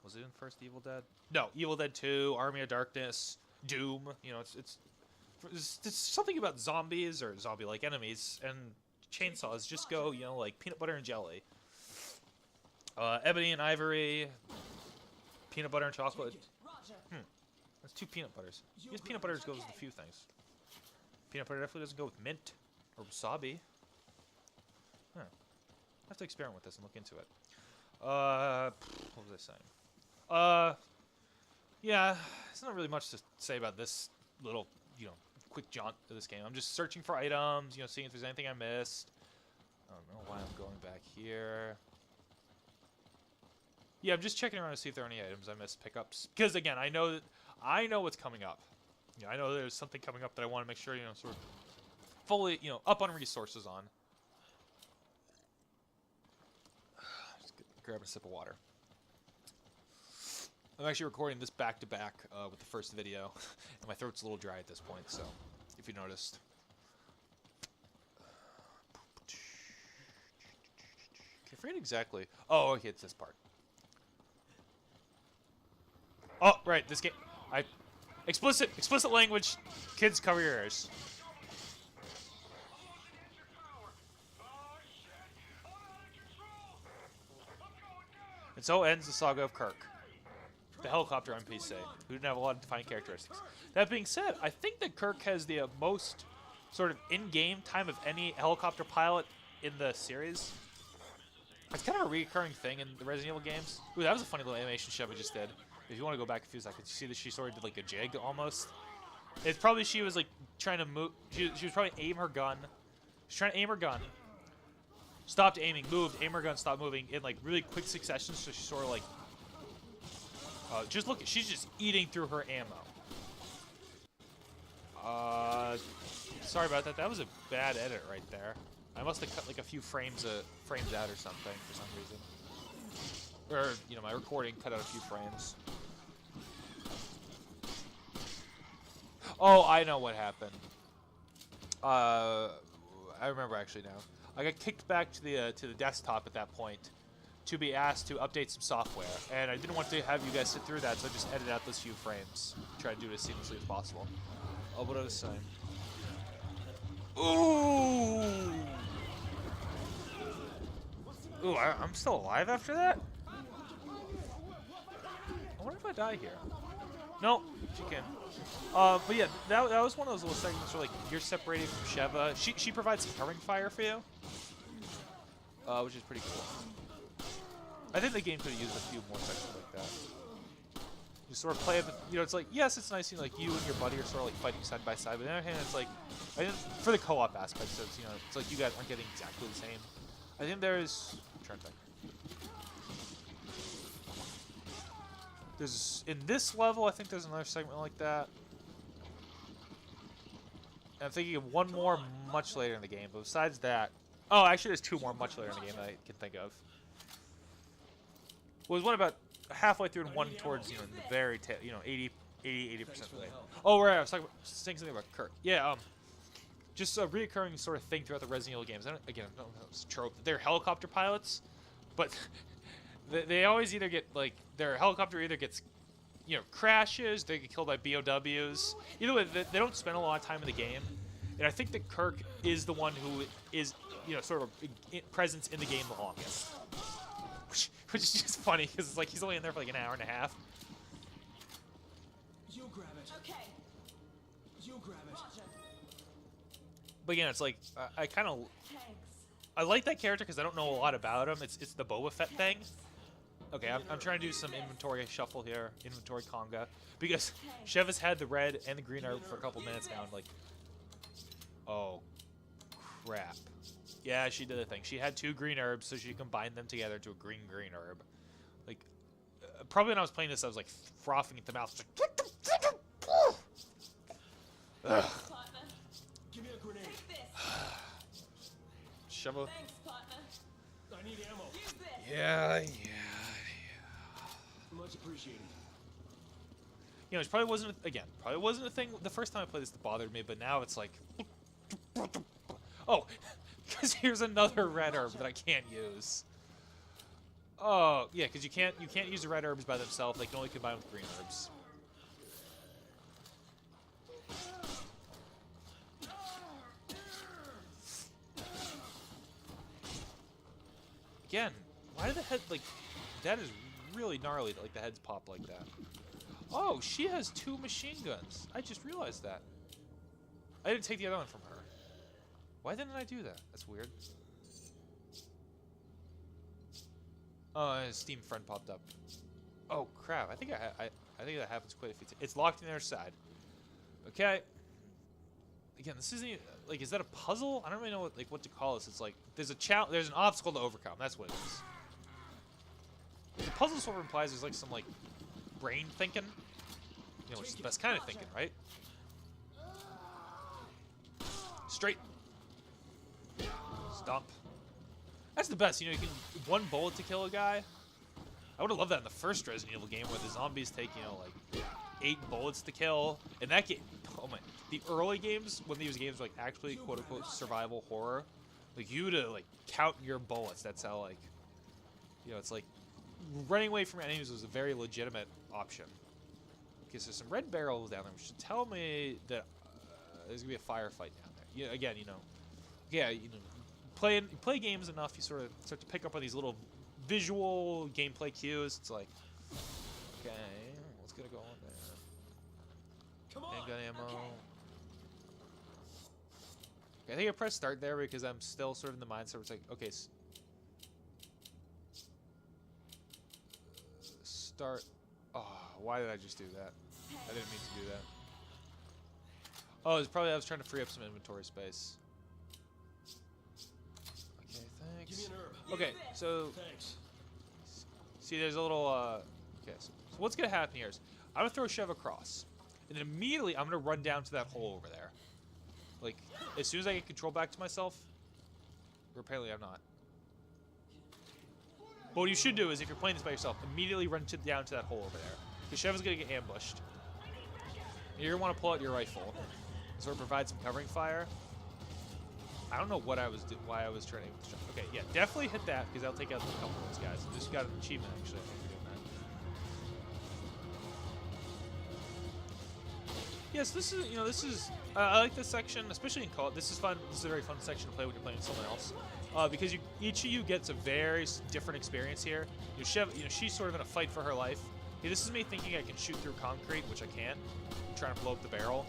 Was it in first Evil Dead? No, Evil Dead 2, Army of Darkness, Doom. You know, it's something about zombies or zombie-like enemies and chainsaws just go, you know, like peanut butter and jelly. Ebony and Ivory, peanut butter and chocolate. That's 2 peanut butters. I guess peanut butter goes with a few things. Peanut butter definitely doesn't go with mint or wasabi. Huh. I have to experiment with this and look into it. What was I saying? Yeah, there's not really much to say about this little, you know, quick jaunt to this game. I'm just searching for items, you know, seeing if there's anything I missed. I don't know why I'm going back here. Yeah, I'm just checking around to see if there are any items I missed pickups. Because again, I know what's coming up. You know, I know there's something coming up that I want to make sure, you know, sort of fully, you know, up on resources on. Just grab a sip of water. I'm actually recording this back-to-back with the first video, and my throat's a little dry at this point, so if you noticed. I forget exactly. Oh, okay, it's this part. Oh, right, this game. Explicit language. Kids, cover your ears. And so ends the saga of Kirk, the helicopter NPC, who didn't have a lot of defining characteristics. That being said, I think that Kirk has the most sort of in-game time of any helicopter pilot in the series. It's kind of a recurring thing in the Resident Evil games. Ooh, that was a funny little animation Sheva just did. If you want to go back a few seconds, you see that she sort of did like a jig almost. It's probably she was like trying to move. She was probably aim her gun. She's trying to aim her gun. Stopped aiming, moved, aim her gun, stopped moving in like really quick succession. So she's sort of like, just look. She's just eating through her ammo. Sorry about that. That was a bad edit right there. I must have cut like a few frames out or something for some reason. Or, you know, my recording cut out a few frames. Oh, I know what happened. I remember actually now. I got kicked back to the desktop at that point to be asked to update some software, and I didn't want to have you guys sit through that, so I just edited out those few frames. Try to do it as seamlessly as possible. Oh, what I was saying. Ooh! Ooh, I'm still alive after that? I wonder if I die here. Nope, she can. But yeah, that was one of those little segments where like you're separated from Sheva. She provides covering fire for you, which is pretty cool. I think the game could have used a few more sections like that. You sort of play it, you know, it's like, yes, it's nice, you know, like you and your buddy are sort of like fighting side by side, but on the other hand, it's like, I think for the co-op aspect, so it's, you know, it's like you guys aren't getting exactly the same. I think there's, I'm trying to think. There's, in this level, I think there's another segment like that. And I'm thinking of one more much later in the game, but besides that, oh, actually there's two more much later in the game that I can think of. Well, there's one about halfway through and one towards, you know, the very tail, you know, 80% late. Oh, right, I was saying something about Kirk. Yeah, just a reoccurring sort of thing throughout the Resident Evil games. I don't know if it's a trope. They're helicopter pilots, but they always either get, like, their helicopter either gets, you know, crashes, they get killed by BOWs. Either way, they don't spend a lot of time in the game. And I think that Kirk is the one who is, you know, sort of presence in the game the longest. Which is just funny, because it's like he's only in there for like an hour and a half. You grab it. Okay. You grab it. Roger. But again, it's like, I kind of... Thanks. I like that character because I don't know a lot about him. It's the Boba Fett thing. Okay, I'm trying to do some inventory shuffle here. Inventory conga. Because Sheva's had the red and the green herb for a couple minutes now. And like... Oh, crap. Yeah, she did a thing. She had two green herbs, so she combined them together to a green herb. Like, probably when I was playing this, I was like frothing at the mouth. Like, ugh. Partner. Give me a grenade. Take this. Sheva. Thanks, partner. I need ammo. Use this. Yeah. Much appreciated. You know, it probably wasn't a thing the first time I played this that bothered me, but now it's like, oh, because here's another red herb that I can't use. Oh, yeah, because you can't use the red herbs by themselves. They can only combine with green herbs. Again, why did the head, like, that is really gnarly that, like, the heads pop like that. Oh, she has two machine guns. I just realized that. I didn't take the other one from her. Why didn't I do that? That's weird. Oh, a Steam friend popped up. Oh crap! I think I think that happens quite a few times. It's locked in their side. Okay. Again, this isn't even, like, is that a puzzle? I don't really know what to call this. It's like there's an obstacle to overcome. That's what it is. The puzzle sort of implies there's like some like brain thinking. You know, which is the best kind of thinking, right? Straight. Stomp. That's the best, you know, you can one bullet to kill a guy. I would have loved that in the first Resident Evil game where the zombies take, you know, like 8 bullets to kill. And that game, oh my, the early games, when these games were like actually quote unquote survival horror, like you to like count your bullets. That's how, like, you know, it's like running away from enemies was a very legitimate option. Okay, so some red barrels down there, which should tell me that there's gonna be a firefight down there. Yeah, again, you know, yeah, you know, play games enough, you sort of start to pick up on these little visual gameplay cues. It's like, okay, what's gonna go on there? Come on. Handgun ammo. Okay. Okay, I think I pressed start there because I'm still sort of in the mindset where it's like, okay, start. Oh, why did I just do that? I didn't mean to do that. Oh, it's probably I was trying to free up some inventory space. Okay, thanks. Give me an herb. Okay, so Thanks. see, there's a little. Okay, so what's gonna happen here is I'm gonna throw Sheva across, and then immediately I'm gonna run down to that hole over there. Like as soon as I get control back to myself, Or apparently I'm not. But what you should do is, if you're playing this by yourself, immediately run down to that hole over there. Because Sheva's going to get ambushed. You're going to want to pull out your rifle. Sort of provide some covering fire. I don't know what I was why I was turning with the shot. Okay, yeah, definitely hit that, because that'll take out a couple of those guys. Just got an achievement, actually, I think, for doing that. Yes, this is, you know, this is, I like this section, especially in co-op. This is fun. This is a very fun section to play when you're playing with someone else. Because each of you gets a very different experience here. You know, Sheva, you know, she's sort of in a fight for her life. Okay, this is me thinking I can shoot through concrete, which I can't. I'm trying to blow up the barrel.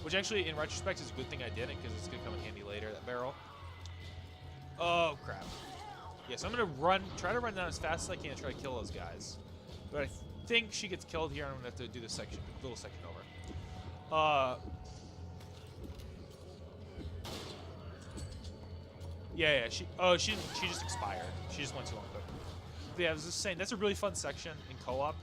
Which actually, in retrospect, is a good thing I didn't, because it's going to come in handy later, that barrel. Oh, crap. Yeah, so I'm going to try to run down as fast as I can and try to kill those guys. But I think she gets killed here, and I'm going to have to do this little section over. Yeah, she just expired. She just went too long quick. But yeah, I was just saying, that's a really fun section in co-op.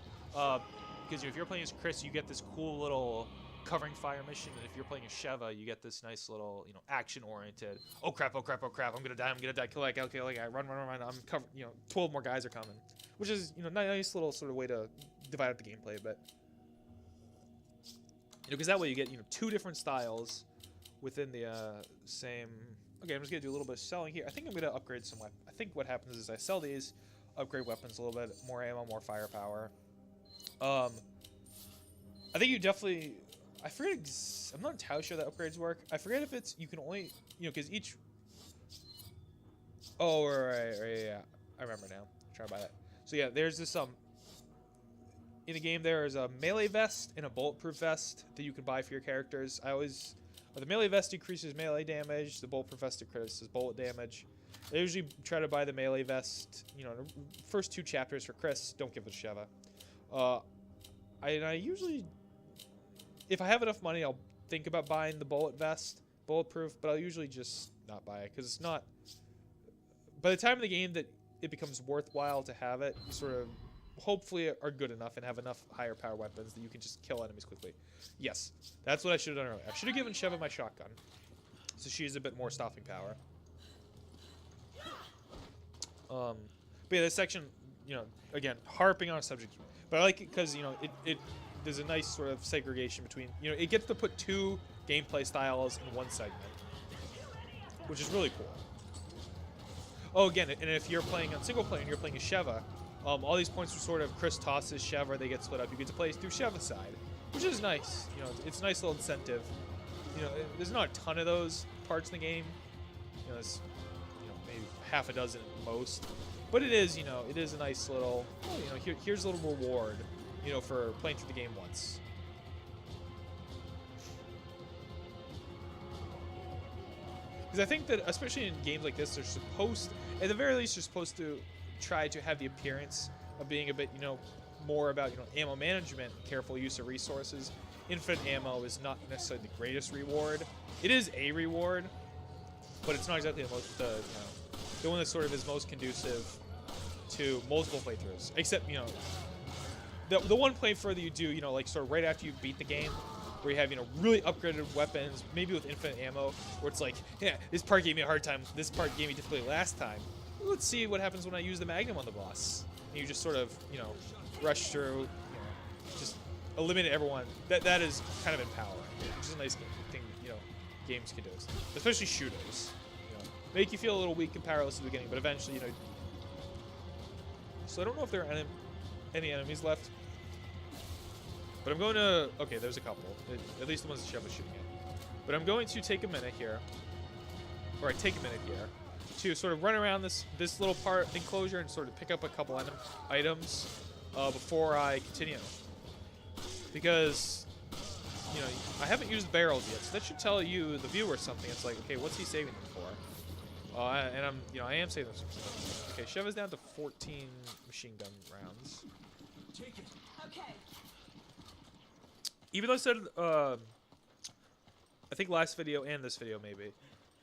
Because if you're playing as Chris, you get this cool little covering fire mission, and if you're playing as Sheva, you get this nice little, you know, action-oriented. Oh crap! Oh crap! Oh crap! I'm gonna die! Kill that guy! Kill that guy! Run! I'm covered. You know, 12 more guys are coming, which is, you know, nice little sort of way to divide up the gameplay a bit. You know, because that way you get, you know, 2 different styles within the same. Okay, I'm just gonna do a little bit of selling here. I think I'm gonna upgrade some weapons. I think what happens is I sell these, upgrade weapons a little bit, more ammo, more firepower. I think you definitely. I forget. I'm not entirely sure that upgrades work. I forget if it's you can only, you know, because each. Oh right, yeah. I remember now. Try to buy that. So yeah, there's this in the game there is a melee vest and a bulletproof vest that you can buy for your characters. The melee vest decreases melee damage. The bulletproof vest decreases bullet damage. I usually try to buy the melee vest. You know, the first 2 chapters for Chris. Don't give it to Sheva. I usually, if I have enough money, I'll think about buying the bulletproof, but I'll usually just not buy it, because it's not, by the time in the game that it becomes worthwhile to have it, you sort of hopefully are good enough and have enough higher power weapons that you can just kill enemies quickly. Yes, that's what I should have done earlier. I should have given Sheva my shotgun, so she has a bit more stopping power. But yeah, this section, you know, again, harping on a subject, but I like it because, you know, there's a nice sort of segregation between, you know, it gets to put 2 gameplay styles in one segment, which is really cool. Oh, again, and if you're playing on single player and you're playing as Sheva, all these points are sort of Chris tosses Sheva, they get split up. You get to play through Sheva's side, which is nice. You know, it's a nice little incentive. You know, there's not a ton of those parts in the game. You know, there's, you know, maybe half a dozen at most. But it is, you know, it is a nice little, oh, you know, here's a little reward, you know, for playing through the game once. Because I think that, especially in games like this, they're supposed, at the very least, you're supposed to try to have the appearance of being a bit, you know, more about, you know, ammo management, careful use of resources. Infinite ammo is not necessarily the greatest reward. It is a reward, but it's not exactly the most, the one that sort of is most conducive to multiple playthroughs. Except, you know, the one playthrough that you do, you know, like sort of right after you beat the game, where you have, you know, really upgraded weapons, maybe with infinite ammo, where it's like, yeah, this part gave me a hard time, this part gave me difficulty last time. Let's see what happens when I use the Magnum on the boss. And you just sort of, you know, rush through, you know, just eliminate everyone. That is kind of empowering, which is a nice thing, you know, games can do, especially shooters. You know, make you feel a little weak and powerless at the beginning, but eventually, you know. So I don't know if there are any enemies left. But I'm going to, okay, there's a couple, at least the ones that Sheva was shooting at. But I'm going to take a minute here, to sort of run around this little enclosure and sort of pick up a couple items before I continue. Because, you know, I haven't used barrels yet, so that should tell you, the viewer, something. It's like, okay, what's he saving them for? And I'm, you know, I am saving them for stuff. Okay, Sheva's down to 14 machine gun rounds. Take it. Okay. Even though I said, I think last video and this video maybe,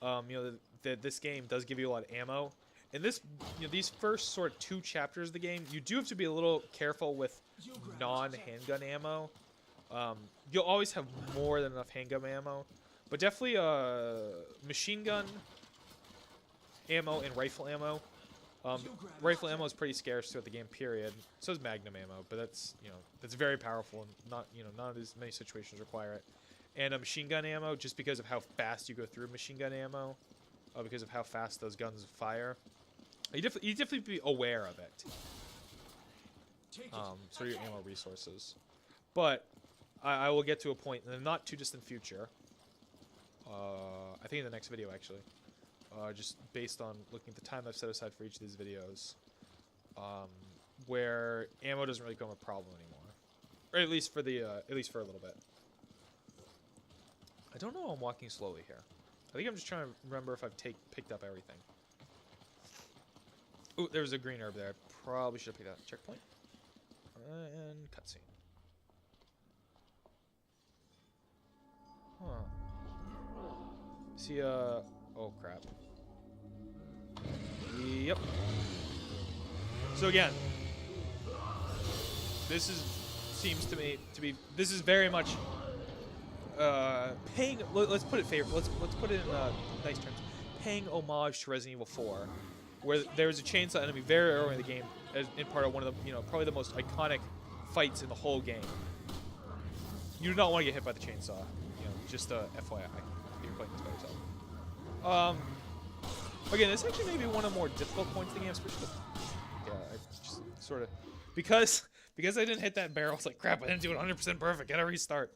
you know, that this game does give you a lot of ammo. In this, you know, these first sort of 2 chapters of the game, you do have to be a little careful with non-handgun ammo. You'll always have more than enough handgun ammo, but definitely machine gun ammo and rifle ammo. Rifle ammo is pretty scarce throughout the game, period. So is magnum ammo, but that's, you know, that's very powerful and not, you know, not as many situations require it. And machine gun ammo, just because of how fast you go through machine gun ammo, because of how fast those guns fire. You definitely be aware of it. Sort of your ammo resources. But I will get to a point in the not too distant future. I think in the next video, actually. Just based on looking at the time I've set aside for each of these videos, where ammo doesn't really become a problem anymore, or at least for a little bit. I don't know. I'm walking slowly here. I think I'm just trying to remember if I've picked up everything. Ooh, there was a green herb there. I probably should have picked that. Checkpoint and cutscene. Huh. See, oh crap. Yep. So again, this seems to me to be, this is very much paying, let's put it let's put it in nice terms, paying homage to Resident Evil 4, where there was a chainsaw enemy very early in the game, as in part of one of the, you know, probably the most iconic fights in the whole game. You do not want to get hit by the chainsaw, you know, just FYI, if you're playing this by yourself. Again, this actually may be one of the more difficult points in the game, especially, yeah, I just sort of, because I didn't hit that barrel, it's like, crap, I didn't do it 100% perfect, gotta restart.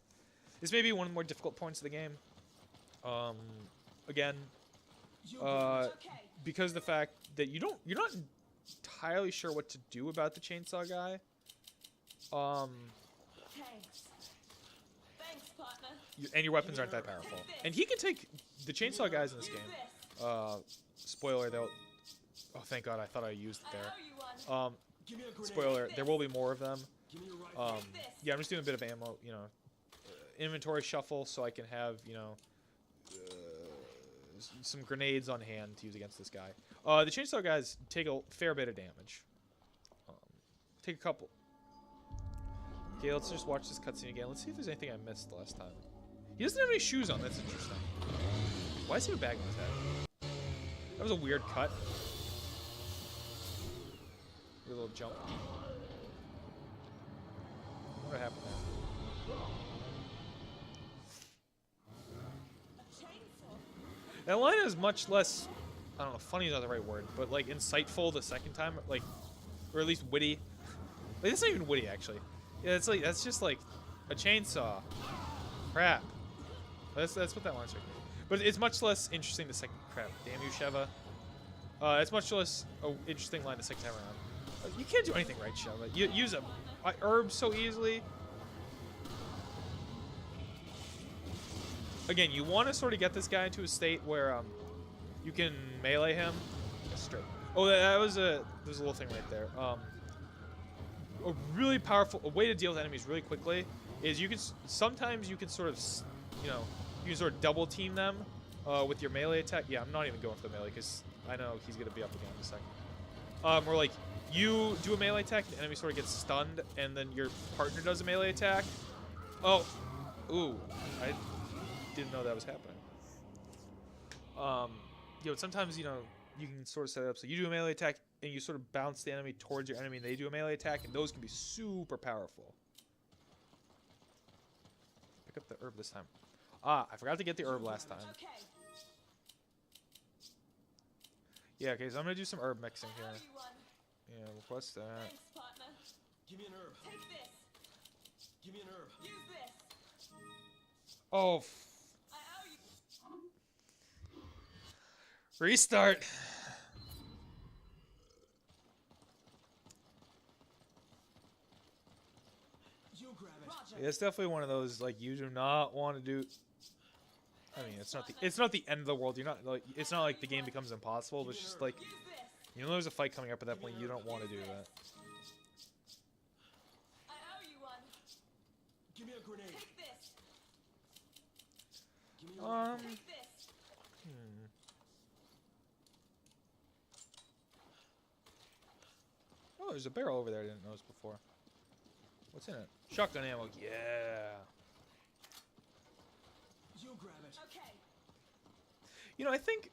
This may be one of the more difficult points of the game. Again, because of the fact that you're not entirely sure what to do about the chainsaw guy. Thanks, partner. And your weapons aren't that powerful. And he can take the chainsaw guys in this game. Spoiler, they'll. Oh, thank God! I thought I used it there. Spoiler, there will be more of them. Yeah, I'm just doing a bit of ammo, you know, inventory shuffle, so I can have, you know, some grenades on hand to use against this guy. The chainsaw guys take a fair bit of damage. Take a couple. Okay, let's just watch this cutscene again. Let's see if there's anything I missed last time. He doesn't have any shoes on. That's interesting. Why does he have a bag on his head? That was a weird cut. A little jump. What happened there? That line is much less, I don't know, funny is not the right word, but like insightful the second time, like, or at least witty. Like, that's not even witty, actually. Yeah, it's like, that's just like a chainsaw. Crap. That's what that line's like. But it's much less interesting the second. Crap. Damn you, Sheva. It's much less interesting line the second time around. You can't do anything right, Sheva. You use a herb so easily. Again, you want to sort of get this guy into a state where you can melee him. Straight. Oh, that was there's a little thing right there. A really powerful way to deal with enemies really quickly is you can sometimes you can sort of, you know, you can sort of double team them with your melee attack. Yeah, I'm not even going for the melee because I know he's gonna be up again in a second. Or like you do a melee attack, and the enemy sort of gets stunned, and then your partner does a melee attack. Oh, ooh, I didn't know that was happening. You know, sometimes, you know, you can sort of set it up so you do a melee attack and you sort of bounce the enemy towards your enemy and they do a melee attack, and those can be super powerful. Pick up the herb this time. Ah, I forgot to get the herb last time. Yeah, okay, so I'm gonna do some herb mixing here. Yeah, what's that? Thanks, partner. Give me an herb. Take this. Give me an herb. Use this. Oh. I owe you. Restart. You grab it. Roger. Yeah, it's definitely one of those like you do not want to do. I mean, it's not the end of the world. You're not like it's not like the game becomes impossible, but it's just like, Use this. you know, there's a fight coming up at that point. You don't want to do that. I owe you one. Give me a grenade. Take this. Give me a Take this. Oh, there's a barrel over there I didn't notice before. What's in it? Shotgun ammo. Yeah. You grab it. Okay. You know, I think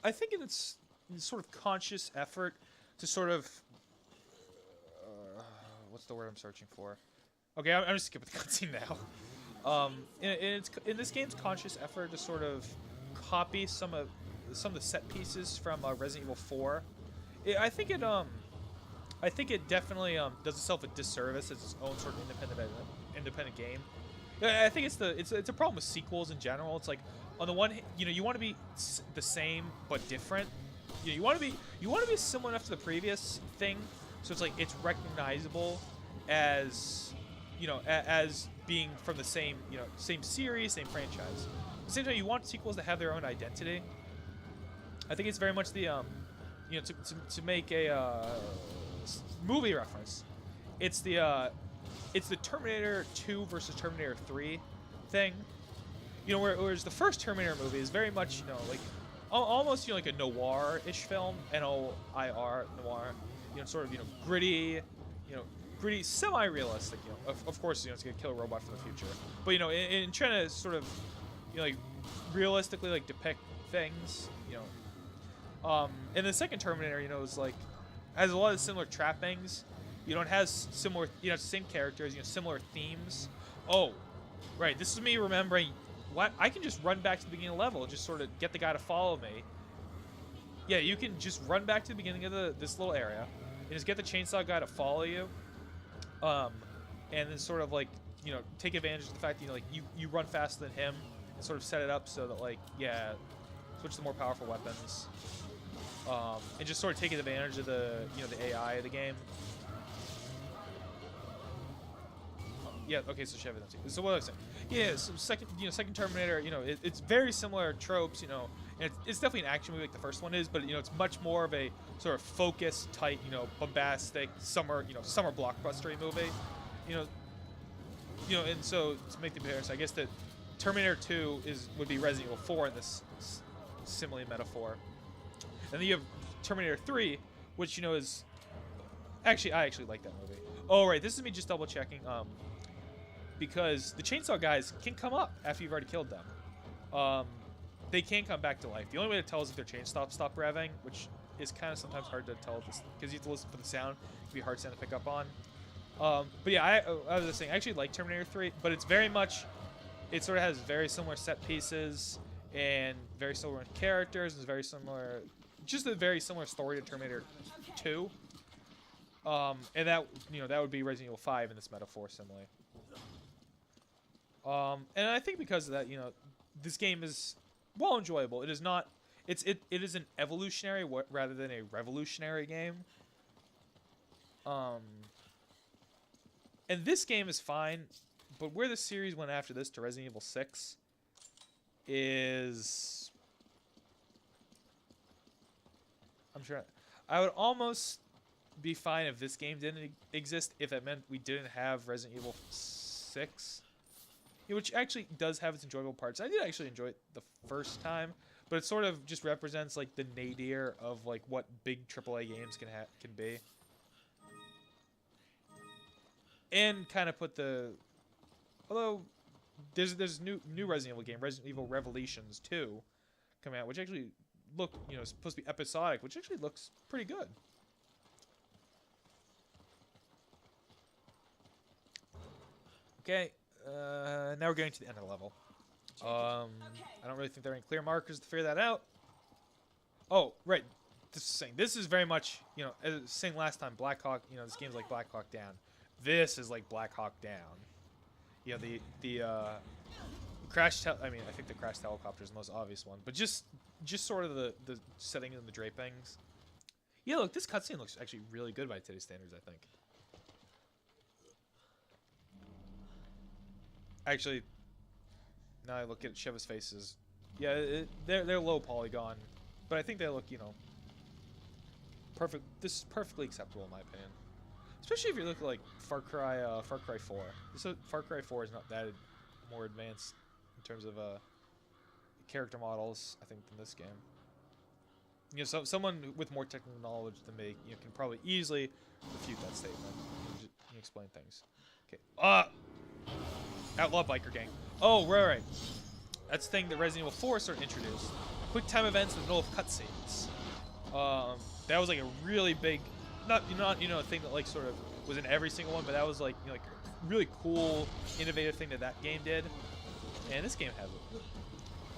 I think in its sort of conscious effort to sort of what's the word I'm searching for? Okay, I'm just skipping the cutscene now. In this game's conscious effort to sort of copy some of the set pieces from Resident Evil 4, I think it definitely does itself a disservice as its own sort of independent game. I think it's a problem with sequels in general. It's like on the one hand, you want to be the same but different. You want to be similar enough to the previous thing, so it's like it's recognizable as as being from the same same series, same franchise. At the same time, you want sequels to have their own identity. I think it's very much the to make a movie reference. It's the Terminator 2 versus Terminator 3 thing. Whereas the first Terminator movie is very much like almost like a noir-ish film, N-O-I-R, noir. Sort of gritty, gritty, semi-realistic. Of course, it's gonna kill a robot from the future. But in trying to sort of like realistically like depict things, and the second Terminator, is like has a lot of similar trappings. It has similar, same characters, similar themes. Oh, right. This is me remembering what I can just run back to the beginning of the level, and just sort of get the guy to follow me. Yeah, you can just run back to the beginning of this little area, and just get the chainsaw guy to follow you. And then sort of like take advantage of the fact that you run faster than him, and sort of set it up so that like switch to more powerful weapons. And just sort of taking advantage of the the AI of the game. Yeah, okay, so Sheva. So what I was saying, yeah, so second Terminator, it's very similar tropes, and it's definitely an action movie like the first one is, but it's much more of a sort of focused, tight, bombastic summer blockbustery movie, and so to make the comparison, I guess that Terminator 2 would be Resident Evil 4 in this simile metaphor, and then you have Terminator 3, which is I actually like that movie. Oh right, this is me just double checking. Because the chainsaw guys can come up after you've already killed them. They can come back to life. The only way to tell is if their chainsaw stop revving, which is kind of sometimes hard to tell because you have to listen for the sound. It can be a hard sound to pick up on. But yeah, I was just saying, I actually like Terminator 3, but it's very much, it sort of has very similar set pieces and very similar characters. It's very similar, just a very similar story to Terminator 2. And that that would be Resident Evil 5 in this metaphor simile. And I think because of that, this game is well enjoyable. It is not. It is an evolutionary rather than a revolutionary game. And this game is fine, but where the series went after this to Resident Evil 6 is, I'm sure I would almost be fine if this game didn't exist, if it meant we didn't have Resident Evil 6. Which actually does have its enjoyable parts. I did actually enjoy it the first time, but it sort of just represents like the nadir of like what big AAA games can be, and kind of put although there's new Resident Evil game, Resident Evil Revelations 2, coming out, which actually is supposed to be episodic, which actually looks pretty good. Okay. Now we're getting to the end of the level. I don't really think there are any clear markers to figure that out. Oh, right. This is very much, as I was saying last time, Black Hawk, this game's like Black Hawk Down. This is like Black Hawk Down. The crash, I think the crashed helicopter is the most obvious one, but just sort of the setting and the drapings. Yeah, look, this cutscene looks actually really good by today's standards, I think. Actually, now I look at Sheva's faces. Yeah, they're low polygon, but I think they look, perfect. This is perfectly acceptable in my opinion. Especially if you look at like Far Cry 4. Far Cry 4 is not that more advanced in terms of character models, I think, than this game. So someone with more technical knowledge than me, can probably easily refute that statement. You explain things. Okay. Outlaw biker gang. Oh, right. That's the thing that Resident Evil 4 sort of introduced. quick time events in the middle of cutscenes. That was like a really big, not a thing that like sort of was in every single one, but that was like like a really cool, innovative thing that game did, and this game has it.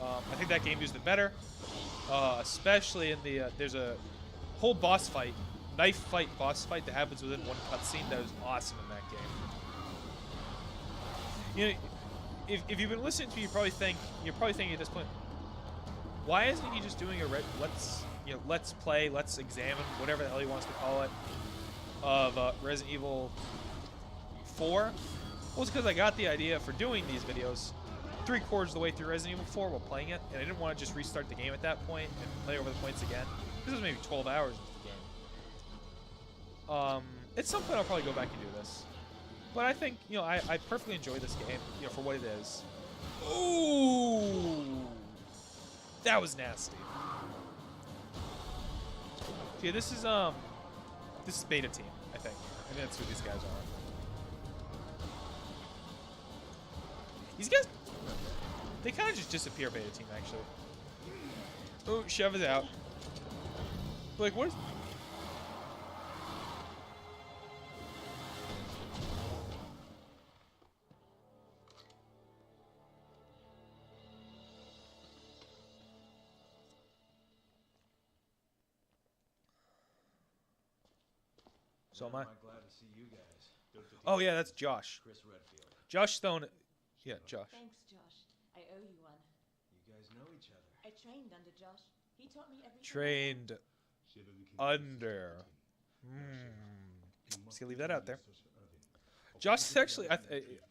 I think that game used it better, especially in the there's a whole boss fight, knife fight boss fight that happens within one cutscene that is awesome in that game. You know, if you've been listening to me, you're probably thinking at this point, why isn't he just doing a let's play, let's examine, whatever the hell he wants to call it, of Resident Evil 4? Well, it's because I got the idea for doing these videos 3/4 of the way through Resident Evil 4 while playing it, and I didn't want to just restart the game at that point and play over the points again. This was maybe 12 hours into the game. At some point I'll probably go back and do this. But I think, I perfectly enjoy this game, for what it is. Ooh! That was nasty. Yeah, this is beta team, I think. I think that's who these guys are. These guys, they kind of just disappear, beta team, actually. Oh, Sheva's out. Like, what is... So am I. Glad to see you guys. Oh yeah, that's Josh. Chris Redfield. Josh Stone. Yeah, Josh. Thanks, Josh. I owe you one. You guys know each other. I trained under Josh. He taught me everything. Trained under. Just gonna leave that out there. Josh is actually,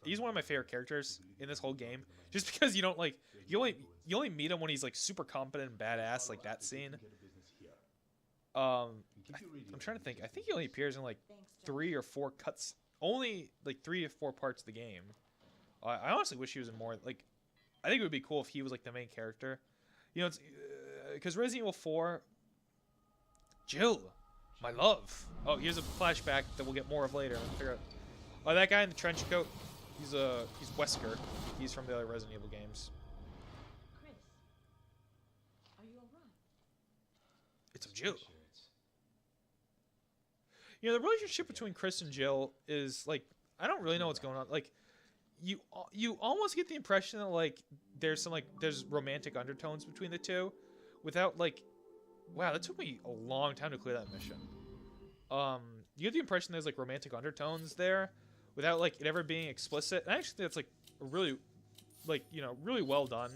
he's one of my favorite characters in this whole game. Just because you don't like, you only meet him when he's like super competent and badass, like that scene. I'm trying to think. I think he only appears in like 3 or 4 cuts. Only like 3 or 4 parts of the game. I honestly wish he was in more. Like, I think it would be cool if he was like the main character. It's because Resident Evil 4. Jill, my love. Oh, here's a flashback that we'll get more of later. Figure out. Oh, that guy in the trench coat. He's Wesker. He's from the other Resident Evil games. Chris, are you alright? It's a Jill. The relationship between Chris and Jill is like, I don't really know what's going on. Like, you almost get the impression that like there's romantic undertones between the two, without like, wow, that took me a long time to clear that mission. You get the impression there's like romantic undertones there, without like it ever being explicit. And I actually think that's like a really, like really well done.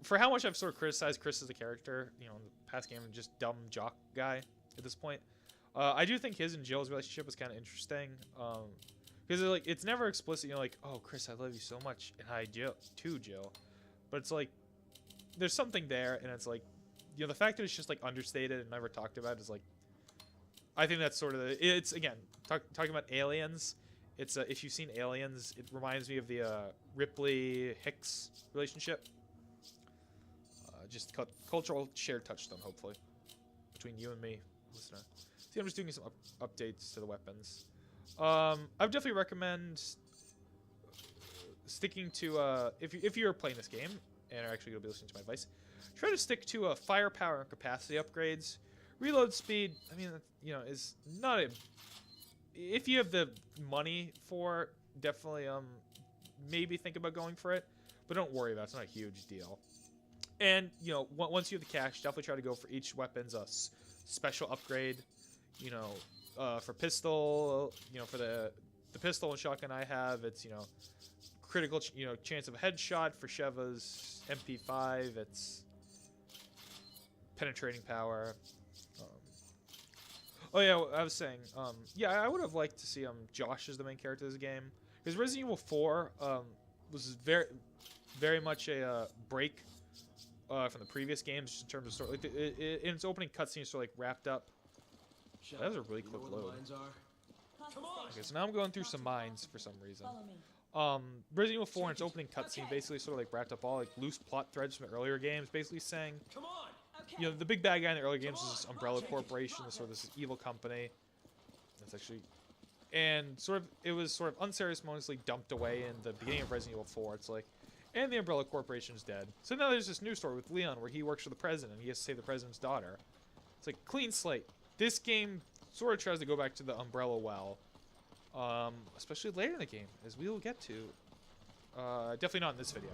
For how much I've sort of criticized Chris as a character, in the past game, just dumb jock guy. At this point, I do think his and Jill's relationship was kind of interesting, because like it's never explicit. Like, oh, Chris, I love you so much, and I do too, Jill. But it's like there's something there, and it's like, the fact that it's just like understated and never talked about is like, I think that's sort of it's again talking about aliens. It's if you've seen Aliens, it reminds me of the Ripley Hicks relationship. Just cultural shared touchstone, hopefully, between you and me. Listener. See, I'm just doing some updates to the weapons. I would definitely recommend sticking to if you're playing this game and are actually going to be listening to my advice, try to stick to firepower and capacity upgrades. Reload speed, I mean, is not a. If you have the money for, definitely maybe think about going for it, but don't worry about it. It's not a huge deal. And once you have the cash, definitely try to go for each weapon's special upgrade. For pistol, for the pistol and shotgun I have, it's critical chance of a headshot. For Sheva's MP5, it's penetrating power. Oh yeah, I was saying, yeah, I would have liked to see Josh as the main character of this game, because Resident Evil 4 was very, very much a break from the previous games, just in terms of story. Like in its opening cutscene, sort of like wrapped up. That was a really quick load. Okay, so now I'm going through some mines for some reason. Resident Evil 4 in its opening cutscene basically sort of like wrapped up all like loose plot threads from the earlier games, basically saying, the big bad guy in the earlier games was this Umbrella Corporation, this evil company. That's actually, and it was sort of unceremoniously dumped away in the beginning of Resident Evil 4. It's like, And the Umbrella Corporation's dead. So now there's this new story with Leon where he works for the president. He has to save the president's daughter. It's like clean slate. This game sort of tries to go back to the Umbrella well. Especially later in the game, as we will get to. Definitely not in this video.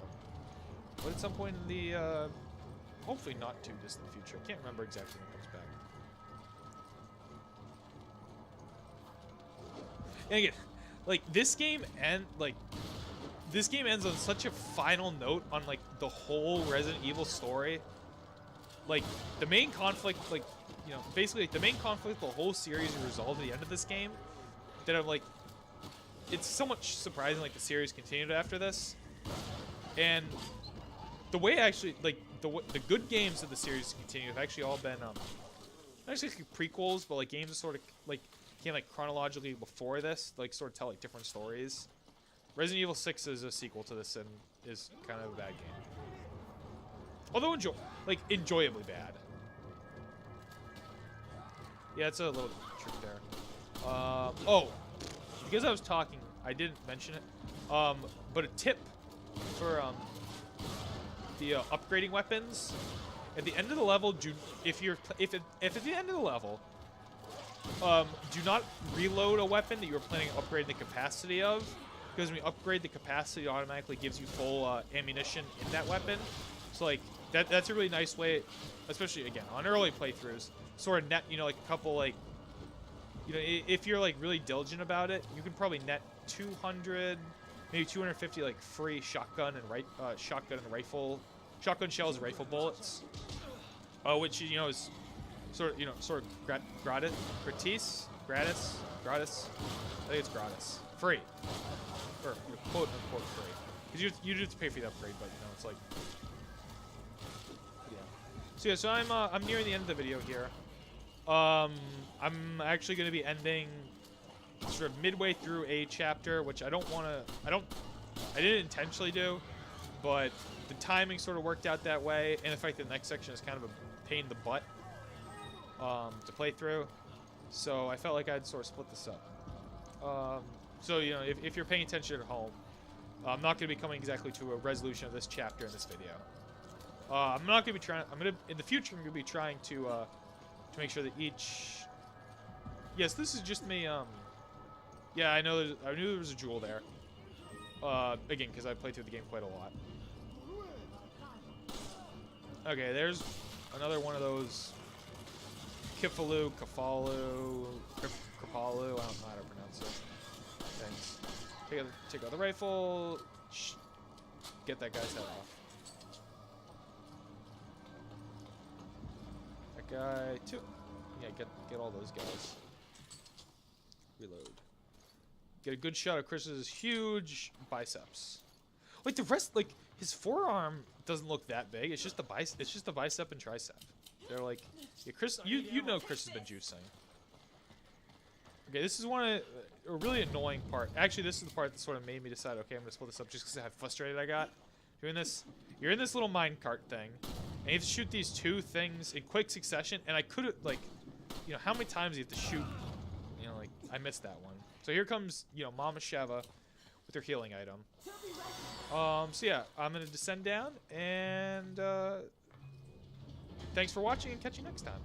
But at some point in the, hopefully not too distant future. I can't remember exactly when it comes back. And again, like, this game ends on such a final note on, like, the whole Resident Evil story. Like, the main conflict, like, you know, basically, like, the main conflict, the whole series is resolved at the end of this game. That I'm like, it's so much surprising, like, the series continued after this. And the way actually, like, the good games of the series continue have actually all been, not actually prequels, but, like, games that sort of, like, came, like, chronologically before this, like, sort of tell, like, different stories. Resident Evil 6 is a sequel to this and is kind of a bad game. Although enjoyably bad. Yeah, it's a little trick there. Oh, because I was talking, I didn't mention it. But a tip for the upgrading weapons. At the end of the level, if at the end of the level, do not reload a weapon that you were planning on upgrading the capacity of, because when you upgrade the capacity, it automatically gives you full ammunition in that weapon. So like that's a really nice way, especially again on early playthroughs, sort of net, you know, like a couple, like, you know, if you're like really diligent about it, you can probably net 200, maybe 250 like free shotgun shells, and rifle bullets, which, you know, is sort of gratis. I think it's gratis, free, or quote unquote free, because you do have to pay for the upgrade, but you know it's like, yeah. So yeah, so I'm nearing the end of the video here. I'm actually going to be ending sort of midway through a chapter, which I didn't intentionally do, but the timing sort of worked out that way, and the fact that the next section is kind of a pain in the butt to play through, so I felt like I'd sort of split this up. So, you know, if you're paying attention at home, I'm not going to be coming exactly to a resolution of this chapter in this video. I'm not going to be trying. In the future, I'm going to be trying to make sure that each. Yes, this is just me. Yeah, I knew there was a jewel there. Again, because I played through the game quite a lot. Okay, there's another one of those. Kifalu, Kafalu, Kripalu. I don't know how to pronounce it. Thanks. Take out the rifle. Get that guy's head off. That guy too. Yeah, get all those guys. Reload. Get a good shot of Chris's huge biceps. Like the rest, like his forearm doesn't look that big. It's just the bicep and tricep. They're like, yeah, Chris. You know Chris has been juicing. Okay, this is a really annoying part. Actually, this is the part that sort of made me decide, okay, I'm gonna split this up just because of how frustrated I got doing this. You're in this little minecart thing, and you have to shoot these two things in quick succession, and I could have, like, you know, how many times you have to shoot, you know, like, I missed that one. So here comes, you know, Mama Sheva with her healing item. So yeah, I'm gonna descend down, and thanks for watching, and catch you next time.